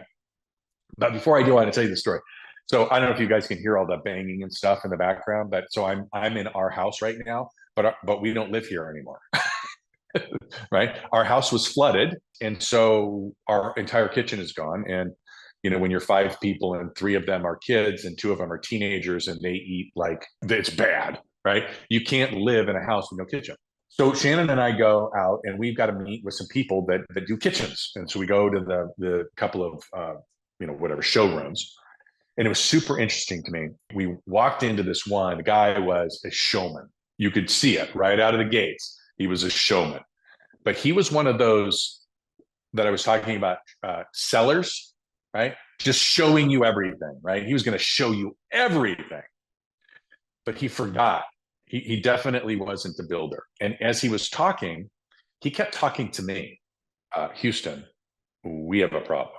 But before I do, I want to tell you the story. So I don't know if you guys can hear all the banging and stuff in the background, but so I'm in our house right now, but we don't live here anymore. Right. Our house was flooded. And so our entire kitchen is gone. And when you're 5 people and 3 of them are kids and 2 of them are teenagers and they eat like it's bad, right? You can't live in a house with no kitchen. So Shannon and I go out and we've got to meet with some people that do kitchens. And so we go to the couple of, whatever showrooms. And it was super interesting to me. We walked into this one, the guy was a showman. You could see it right out of the gates. He was a showman, but he was one of those that I was talking about, sellers, right? Just showing you everything, right? He was going to show you everything, but he forgot. He definitely wasn't the builder. And as he was talking, he kept talking to me. Houston, we have a problem.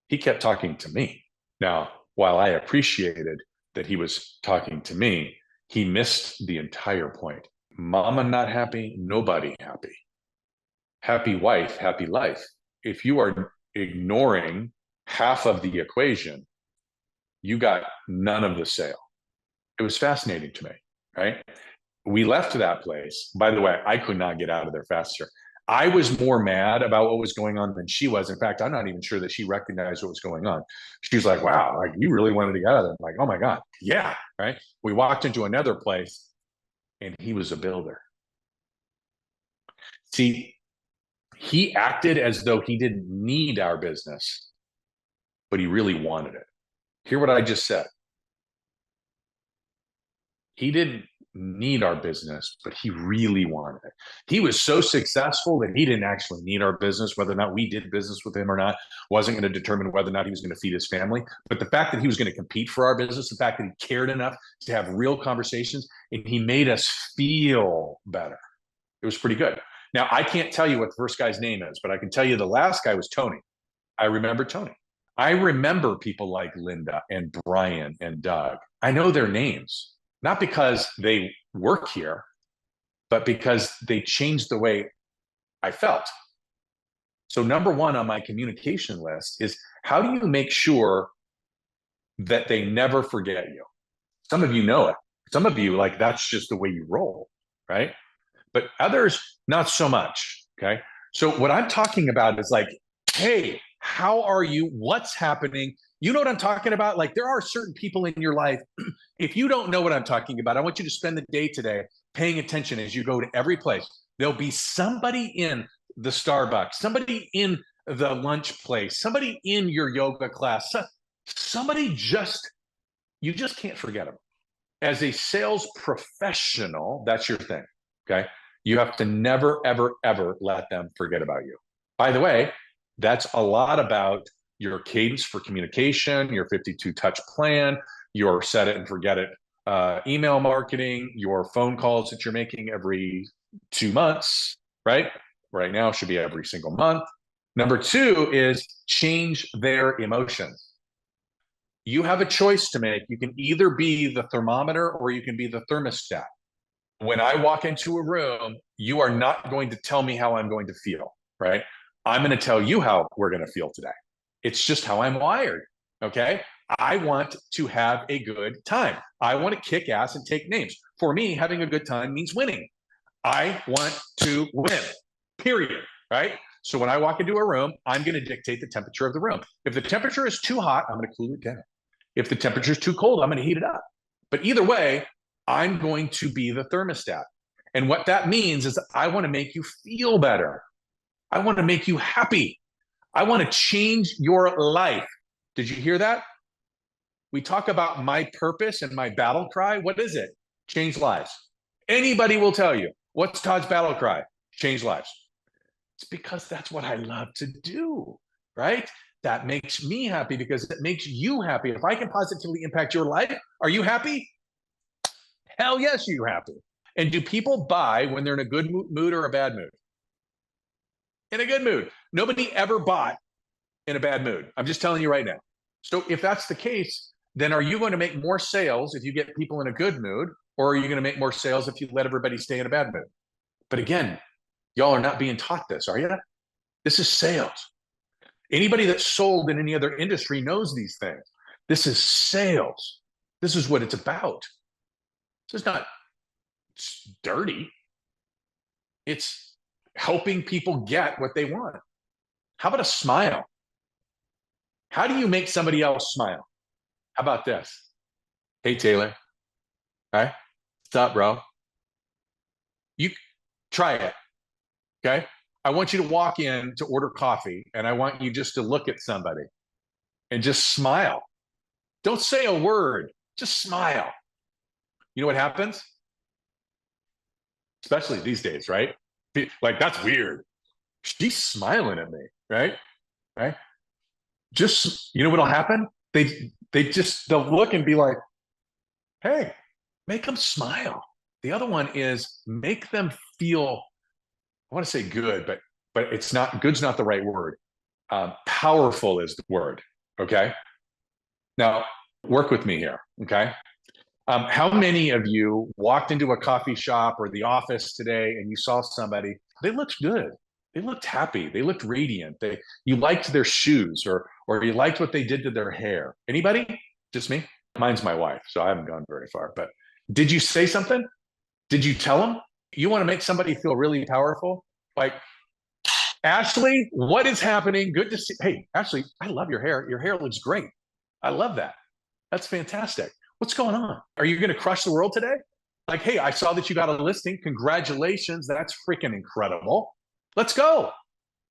He kept talking to me. Now, while I appreciated that he was talking to me, he missed the entire point. Mama not happy, nobody happy. Happy wife, happy life. If you are ignoring half of the equation, you got none of the sale. It was fascinating to me, right? We left that place. By the way, I could not get out of there faster. I was more mad about what was going on than she was. In fact, I'm not even sure that she recognized what was going on. She was like, wow, like you really wanted to get out of there. I'm like, oh my God. Yeah. Right. We walked into another place and he was a builder. See, he acted as though he didn't need our business, but he really wanted it. Hear what I just said. He didn't need our business, but he really wanted it. He was so successful that he didn't actually need our business. Whether or not we did business with him or not wasn't going to determine whether or not he was going to feed his family. But the fact that he was going to compete for our business, the fact that he cared enough to have real conversations, and he made us feel better. It was pretty good. Now, I can't tell you what the first guy's name is, but I can tell you the last guy was Tony. I remember Tony. I remember people like Linda and Brian and Doug. I know their names. Not because they work here, but because they changed the way I felt. So number 1 on my communication list is how do you make sure that they never forget you? Some of you know it. Some of you, like, that's just the way you roll, right? But others, not so much, okay? So what I'm talking about is like, hey, how are you? What's happening? You know what I'm talking about? Like, there are certain people in your life. If you don't know what I'm talking about, I want you to spend the day today paying attention as you go to every place. There'll be somebody in the Starbucks, somebody in the lunch place, somebody in your yoga class, somebody you just can't forget them. As a sales professional, that's your thing, okay? You have to never, ever, ever let them forget about you. By the way, that's a lot about your cadence for communication, your 52 touch plan, your set it and forget it email marketing, your phone calls that you're making every 2 months, right? Right now should be every single month. Number 2 is change their emotions. You have a choice to make. You can either be the thermometer or you can be the thermostat. When I walk into a room, you are not going to tell me how I'm going to feel, right? I'm going to tell you how we're going to feel today. It's just how I'm wired, okay? I want to have a good time. I want to kick ass and take names. For me, having a good time means winning. I want to win, period, right? So when I walk into a room, I'm going to dictate the temperature of the room. If the temperature is too hot, I'm going to cool it down. If the temperature is too cold, I'm going to heat it up. But either way, I'm going to be the thermostat. And what that means is I want to make you feel better. I want to make you happy. I want to change your life. Did you hear that? We talk about my purpose and my battle cry. What is it? Change lives. Anybody will tell you. What's Todd's battle cry? Change lives. It's because that's what I love to do, right? That makes me happy because it makes you happy. If I can positively impact your life, are you happy? Hell yes, you're happy. And do people buy when they're in a good mood or a bad mood? In a good mood. Nobody ever bought in a bad mood. I'm just telling you right now. So if that's the case, then are you going to make more sales if you get people in a good mood, or are you going to make more sales if you let everybody stay in a bad mood? But again, y'all are not being taught this, are you? This is sales. Anybody that's sold in any other industry knows these things. This is sales. This is what it's about. This is not dirty. It's helping people get what they want. How about a smile? How do you make somebody else smile? How about this? Hey, Taylor. Hi. What's up, bro? You try it. Okay. I want you to walk in to order coffee, and I want you just to look at somebody and just smile. Don't say a word, just smile. You know what happens? Especially these days, right? Like, that's weird. She's smiling at me, right? Right? Just, you know what'll happen? They'll look and be like, hey, make them smile. The other one is make them feel, I want to say good, but it's not, good's not the right word. Powerful is the word. Okay. Now work with me here. Okay. How many of you walked into a coffee shop or the office today and you saw somebody, they looked good. They looked happy. They looked radiant. You liked their shoes, or you liked what they did to their hair. Anybody? Just me? Mine's my wife, so I haven't gone very far. But did you say something? Did you tell them? You want to make somebody feel really powerful? Like, Ashley, what is happening? Good to see. Hey, Ashley, I love your hair. Your hair looks great. I love that. That's fantastic. What's going on? Are you going to crush the world today? Like, hey, I saw that you got a listing. Congratulations. That's freaking incredible. Let's go.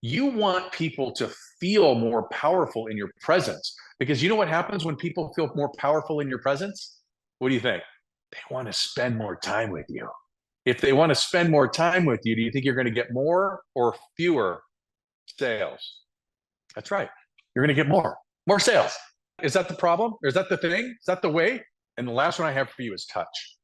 You want people to feel more powerful in your presence, because you know what happens when people feel more powerful in your presence? What do you think? They want to spend more time with you. If they want to spend more time with you, do you think you're going to get more or fewer sales? That's right. You're going to get more sales. Is that the problem? Or is that the thing? Is that the way? And the last one I have for you is touch.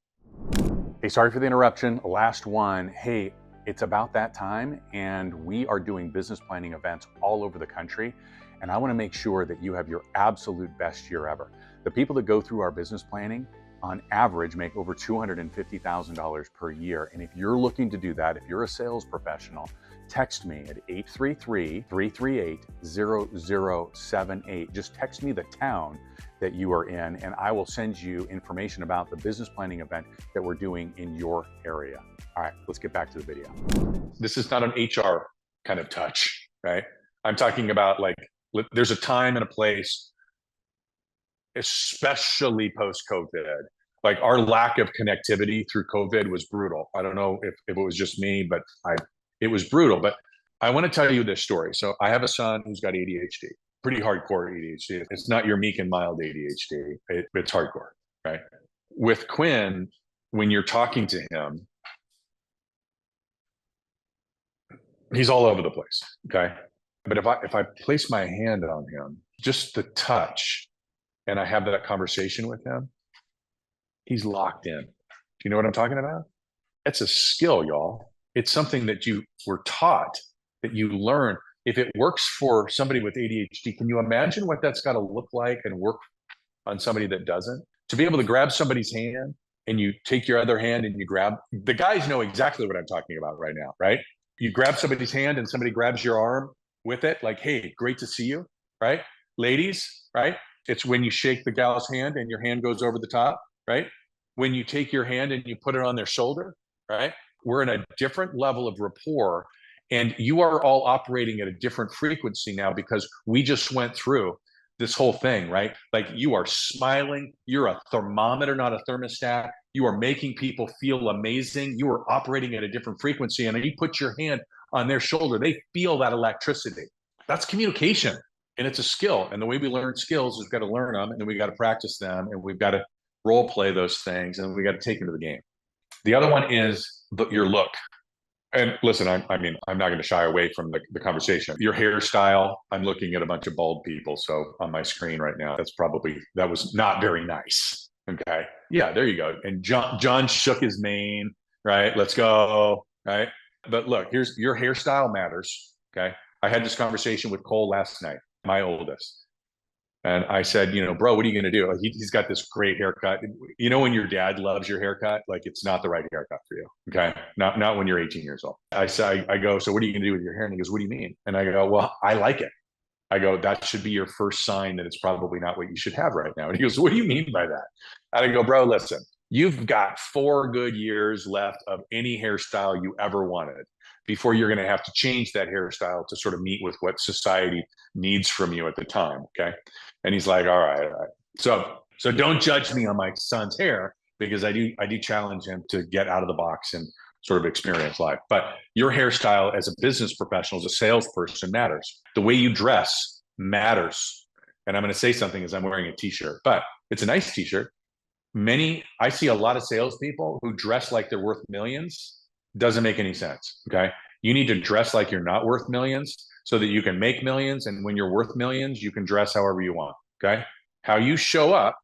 Hey, sorry for the interruption. Last one. Hey, it's about that time, and we are doing business planning events all over the country. And I want to make sure that you have your absolute best year ever. The people that go through our business planning on average make over $250,000 per year. And if you're looking to do that, if you're a sales professional, text me at 833-338-0078. Just text me the town that you are in, and I will send you information about the business planning event that we're doing in your area. All right, let's get back to the video. This is not an HR kind of touch, right? I'm talking about, like, there's a time and a place, especially post-COVID. Like, our lack of connectivity through COVID was brutal. I don't know if it was just me, but it was brutal. But I want to tell you this story. So I have a son who's got ADHD, pretty hardcore ADHD. It's not your meek and mild ADHD. It's hardcore, right? With Quinn, when you're talking to him, he's all over the place, okay? But if I place my hand on him, just the touch, and I have that conversation with him, he's locked in. Do you know what I'm talking about? It's a skill, y'all. It's something that you were taught, that you learn. If it works for somebody with ADHD, can you imagine what that's got to look like and work on somebody that doesn't? To be able to grab somebody's hand and you take your other hand and you grab, the guys know exactly what I'm talking about right now, right? You grab somebody's hand and somebody grabs your arm with it, like, hey, great to see you, right? Ladies, right? It's when you shake the gal's hand and your hand goes over the top, right? When you take your hand and you put it on their shoulder, right? We're in a different level of rapport, and you are all operating at a different frequency now because we just went through this whole thing, right? Like, you are smiling. You're a thermometer, not a thermostat. You are making people feel amazing. You are operating at a different frequency, and then you put your hand on their shoulder. They feel that electricity. That's communication, and it's a skill. And the way we learn skills is we've got to learn them, and then we got to practice them, and we've got to role play those things, and we got to take them to the game. The other one is your look. And listen, I mean, I'm not going to shy away from the conversation. Your hairstyle, I'm looking at a bunch of bald people. So on my screen right now, that was not very nice. Okay. Yeah, there you go. And John shook his mane, right? Let's go. Right. But look, here's your hairstyle matters. Okay. I had this conversation with Cole last night, my oldest. And I said, bro, what are you going to do? Like, he's got this great haircut. When your dad loves your haircut, like it's not the right haircut for you. Okay. Not when you're 18 years old. I say, I go, so what are you going to do with your hair? And he goes, what do you mean? And I go, well, I like it. I go, that should be your first sign that it's probably not what you should have right now. And he goes, what do you mean by that? And I go, bro, listen, you've got 4 good years left of any hairstyle you ever wanted before you're going to have to change that hairstyle to sort of meet with what society needs from you at the time. Okay. And he's like, all right, all right. So don't judge me on my son's hair, because I do challenge him to get out of the box and sort of experience life. But your hairstyle as a business professional, as a salesperson, matters. The way you dress matters. And I'm going to say something as I'm wearing a t-shirt, but it's a nice t-shirt. I see a lot of salespeople who dress like they're worth millions. Doesn't make any sense. Okay. You need to dress like you're not worth millions so that you can make millions. And when you're worth millions, you can dress however you want. Okay. How you show up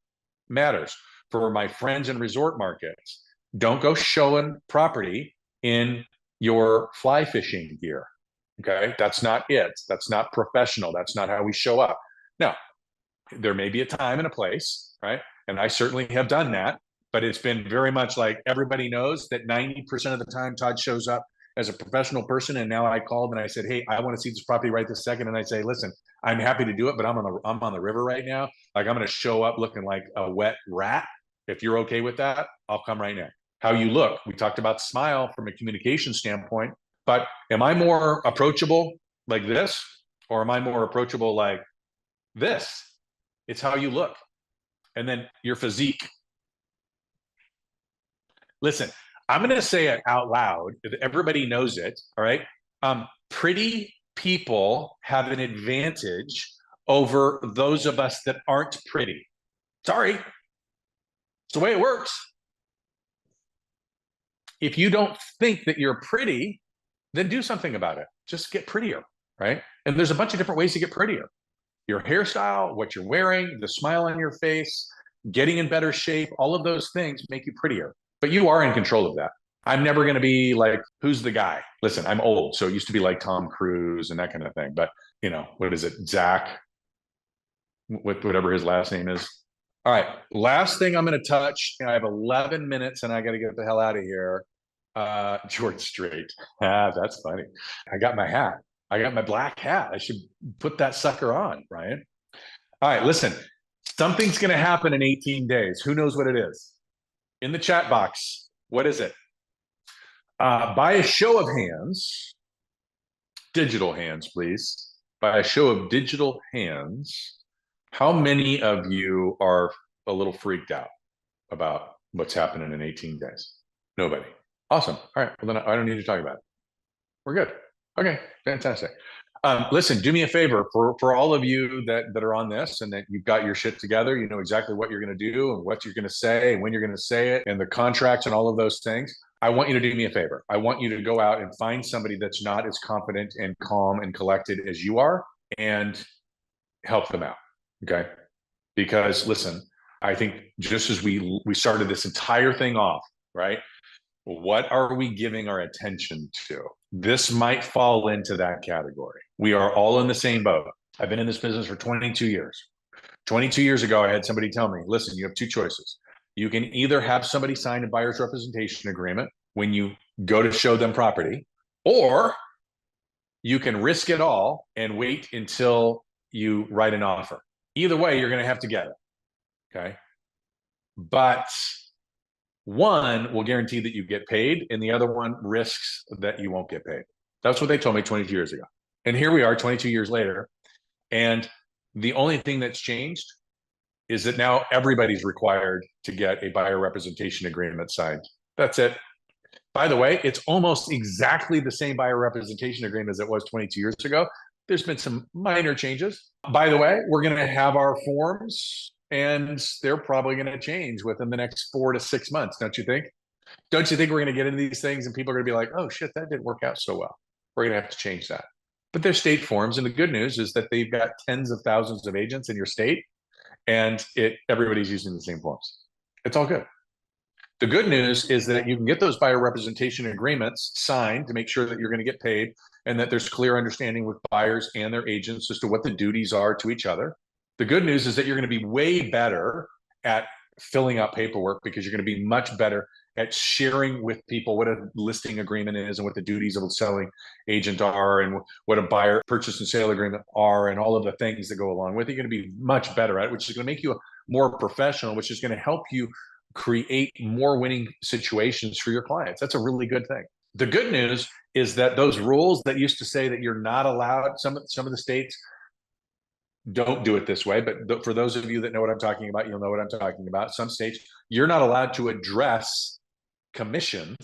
matters. For my friends in resort markets, don't go showing property in your fly fishing gear. Okay. That's not it. That's not professional. That's not how we show up. Now, there may be a time and a place, right? And I certainly have done that, but it's been very much like everybody knows that 90% of the time Todd shows up as a professional person. And now I called and I said, hey, I want to see this property right this second. And I say, listen, I'm happy to do it, but I'm on the river right now. Like, I'm going to show up looking like a wet rat. If you're okay with that, I'll come right now. How you look. We talked about smile from a communication standpoint, but am I more approachable like this, or am I more approachable like this? It's how you look. And then your physique. Listen, I'm going to say it out loud. Everybody knows it. All right. Pretty people have an advantage over those of us that aren't pretty. Sorry. It's the way it works. If you don't think that you're pretty, then do something about it. Just get prettier. Right. And there's a bunch of different ways to get prettier. Your hairstyle, what you're wearing, the smile on your face, getting in better shape, all of those things make you prettier. But you are in control of that. I'm never going to be like, who's the guy? Listen, I'm old. So it used to be like Tom Cruise and that kind of thing. But, what is it? Zach, whatever his last name is. All right. Last thing I'm going to touch. I have 11 minutes and I got to get the hell out of here. George Strait. That's funny. I got my hat. I got my black hat. I should put that sucker on, Ryan. All right, listen. Something's going to happen in 18 days. Who knows what it is? In the chat box, what is it? By a show of hands, digital hands, please. By a show of digital hands, how many of you are a little freaked out about what's happening in 18 days? Nobody. Awesome. All right. Well, then I don't need to talk about it. We're good. Okay, fantastic. Listen, do me a favor for all of you that are on this and that you've got your shit together, you know exactly what you're going to do and what you're going to say and when you're going to say it and the contracts and all of those things. I want you to do me a favor. I want you to go out and find somebody that's not as confident and calm and collected as you are and help them out. Okay. Because listen, I think just as we started this entire thing off, right? What are we giving our attention to? This might fall into that category. We are all in the same boat. I've been in this business for 22 years. 22 years ago, I had somebody tell me, listen, you have 2 choices. You can either have somebody sign a buyer's representation agreement when you go to show them property, or you can risk it all and wait until you write an offer. Either way, you're going to have to get it. Okay. But one will guarantee that you get paid, and the other one risks that you won't get paid. That's what they told me 22 years ago. And here we are 22 years later. And the only thing that's changed is that now everybody's required to get a buyer representation agreement signed. That's it. By the way, it's almost exactly the same buyer representation agreement as it was 22 years ago. There's been some minor changes. By the way, we're going to have our forms, and they're probably going to change within the next 4 to 6 months, don't you think? Don't you think we're going to get into these things and people are going to be like, oh shit, that didn't work out so well. We're going to have to change that. But they're state forms, and the good news is that they've got tens of thousands of agents in your state, and everybody's using the same forms. It's all good. The good news is that you can get those buyer representation agreements signed to make sure that you're going to get paid and that there's clear understanding with buyers and their agents as to what the duties are to each other. The good news is that you're going to be way better at filling out paperwork because you're going to be much better at sharing with people what a listing agreement is and what the duties of a selling agent are and what a buyer purchase and sale agreement are and all of the things that go along with it. You're going to be much better at it, which is going to make you more professional, which is going to help you create more winning situations for your clients. That's a really good thing. The good news is that those rules that used to say that you're not allowed, some of the states don't do it this way, but for those of you that know what I'm talking about, you'll know what I'm talking about. Some states, you're not allowed to address commissions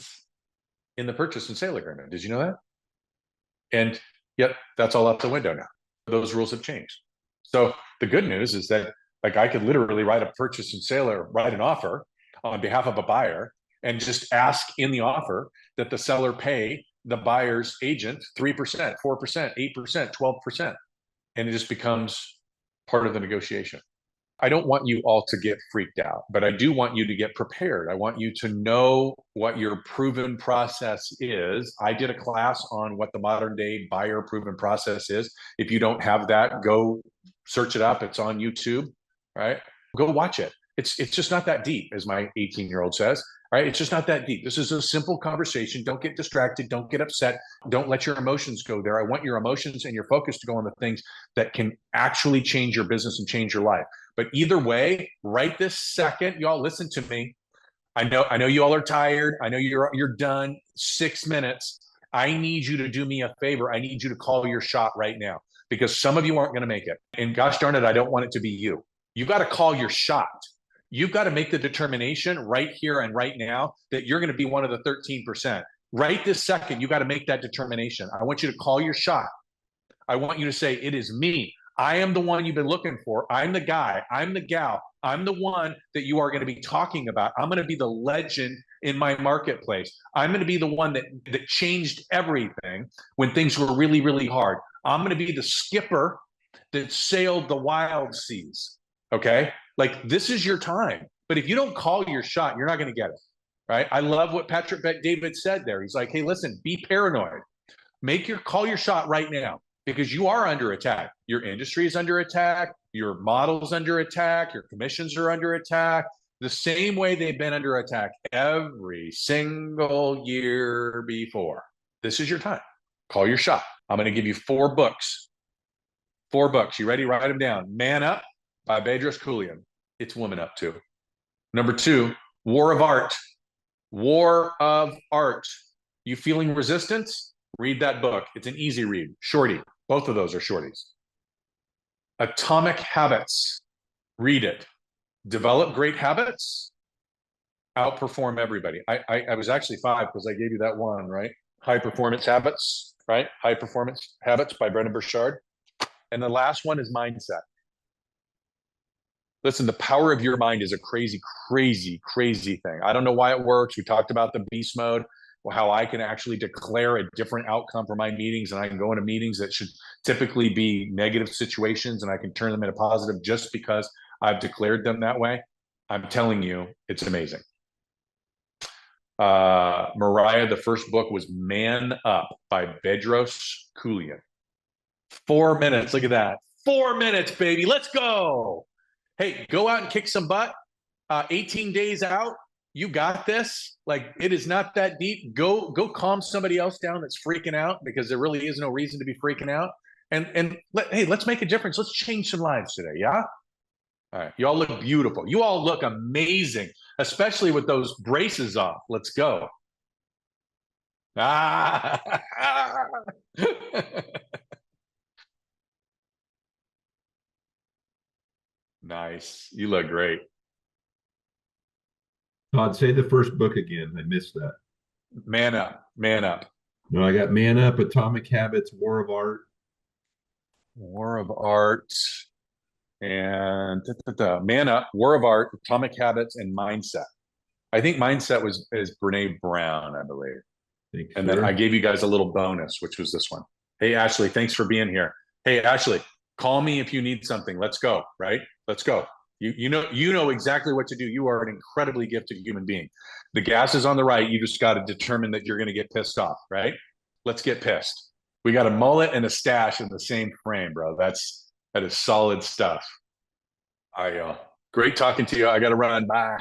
in the purchase and sale agreement. Did you know that? And yet that's all out the window now. Those rules have changed. So the good news is that like I could literally write a purchase and sale or write an offer on behalf of a buyer and just ask in the offer that the seller pay the buyer's agent 3%, 4%, 8%, 12%. And it just becomes part of the negotiation. I don't want you all to get freaked out, but I do want you to get prepared. I want you to know what your proven process is. I did a class on what the modern day buyer proven process is. If you don't have that, go search it up. It's on YouTube, right? Go watch it. It's just not that deep, as my 18-year-old says, right? It's just not that deep. This is a simple conversation. Don't get distracted. Don't get upset. Don't let your emotions go there. I want your emotions and your focus to go on the things that can actually change your business and change your life. But either way, right this second, y'all listen to me. I know you all are tired. I know you're done. 6 minutes. I need you to do me a favor. I need you to call your shot right now because some of you aren't going to make it. And gosh darn it, I don't want it to be you. You got to call your shot. You've got to make the determination right here and right now that you're going to be one of the 13%. Right this second, you got to make that determination. I want you to call your shot. I want you to say, it is me. I am the one you've been looking for. I'm the guy. I'm the gal. I'm the one that you are going to be talking about. I'm going to be the legend in my marketplace. I'm going to be the one that changed everything when things were really, really hard. I'm going to be the skipper that sailed the wild seas. Okay? Like, this is your time. But if you don't call your shot, you're not going to get it. Right? I love what Patrick Bet-David said there. He's like, hey, listen, be paranoid. Call your shot right now. Because you are under attack. Your industry is under attack. Your model's under attack. Your commissions are under attack. The same way they've been under attack every single year before. This is your time. Call your shot. I'm going to give you 4 books. 4 books. You ready? Write them down. Man Up by Bedros Keuilian. It's Woman Up too. Number 2, War of Art. War of Art. You feeling resistance? Read that book. It's an easy read. Shorty. Both of those are shorties. Atomic Habits. Read it. Develop great habits. Outperform everybody. I was actually 5 because I gave you that one, right? High Performance Habits, right? High Performance Habits by Brendon Burchard. And the last one is Mindset. Listen, the power of your mind is a crazy, crazy, crazy thing. I don't know why it works. We talked about the beast mode. How I can actually declare a different outcome for my meetings, and I can go into meetings that should typically be negative situations and I can turn them into positive just because I've declared them that way. I'm telling you, it's amazing. Mariah, the first book was Man Up by Bedros Keuilian. 4 minutes. Look at that. 4 minutes, baby. Let's go. Hey, go out and kick some butt. 18 days out. You got this. Like, it is not that deep. Go calm somebody else down that's freaking out, because there really is no reason to be freaking out. And let's make a difference. Let's change some lives today. Yeah. All right. You all look beautiful. You all look amazing, especially with those braces off. Let's go. Ah. Nice. You look great. Todd, say the first book again. I missed that. Man Up. Man Up. No, I got Man Up, Atomic Habits, War of Art. War of Art. And Man Up, War of Art, Atomic Habits, and Mindset. I think Mindset is Brene Brown, I believe. And then I gave you guys a little bonus, which was this one. Hey, Ashley, thanks for being here. Hey, Ashley, call me if you need something. Let's go, right? Let's go. You know exactly what to do. You are an incredibly gifted human being. The gas is on the right. You just got to determine that you're going to get pissed off, right? Let's get pissed. We got a mullet and a stash in the same frame, bro. That is solid stuff. Great talking to you. I got to run. Bye.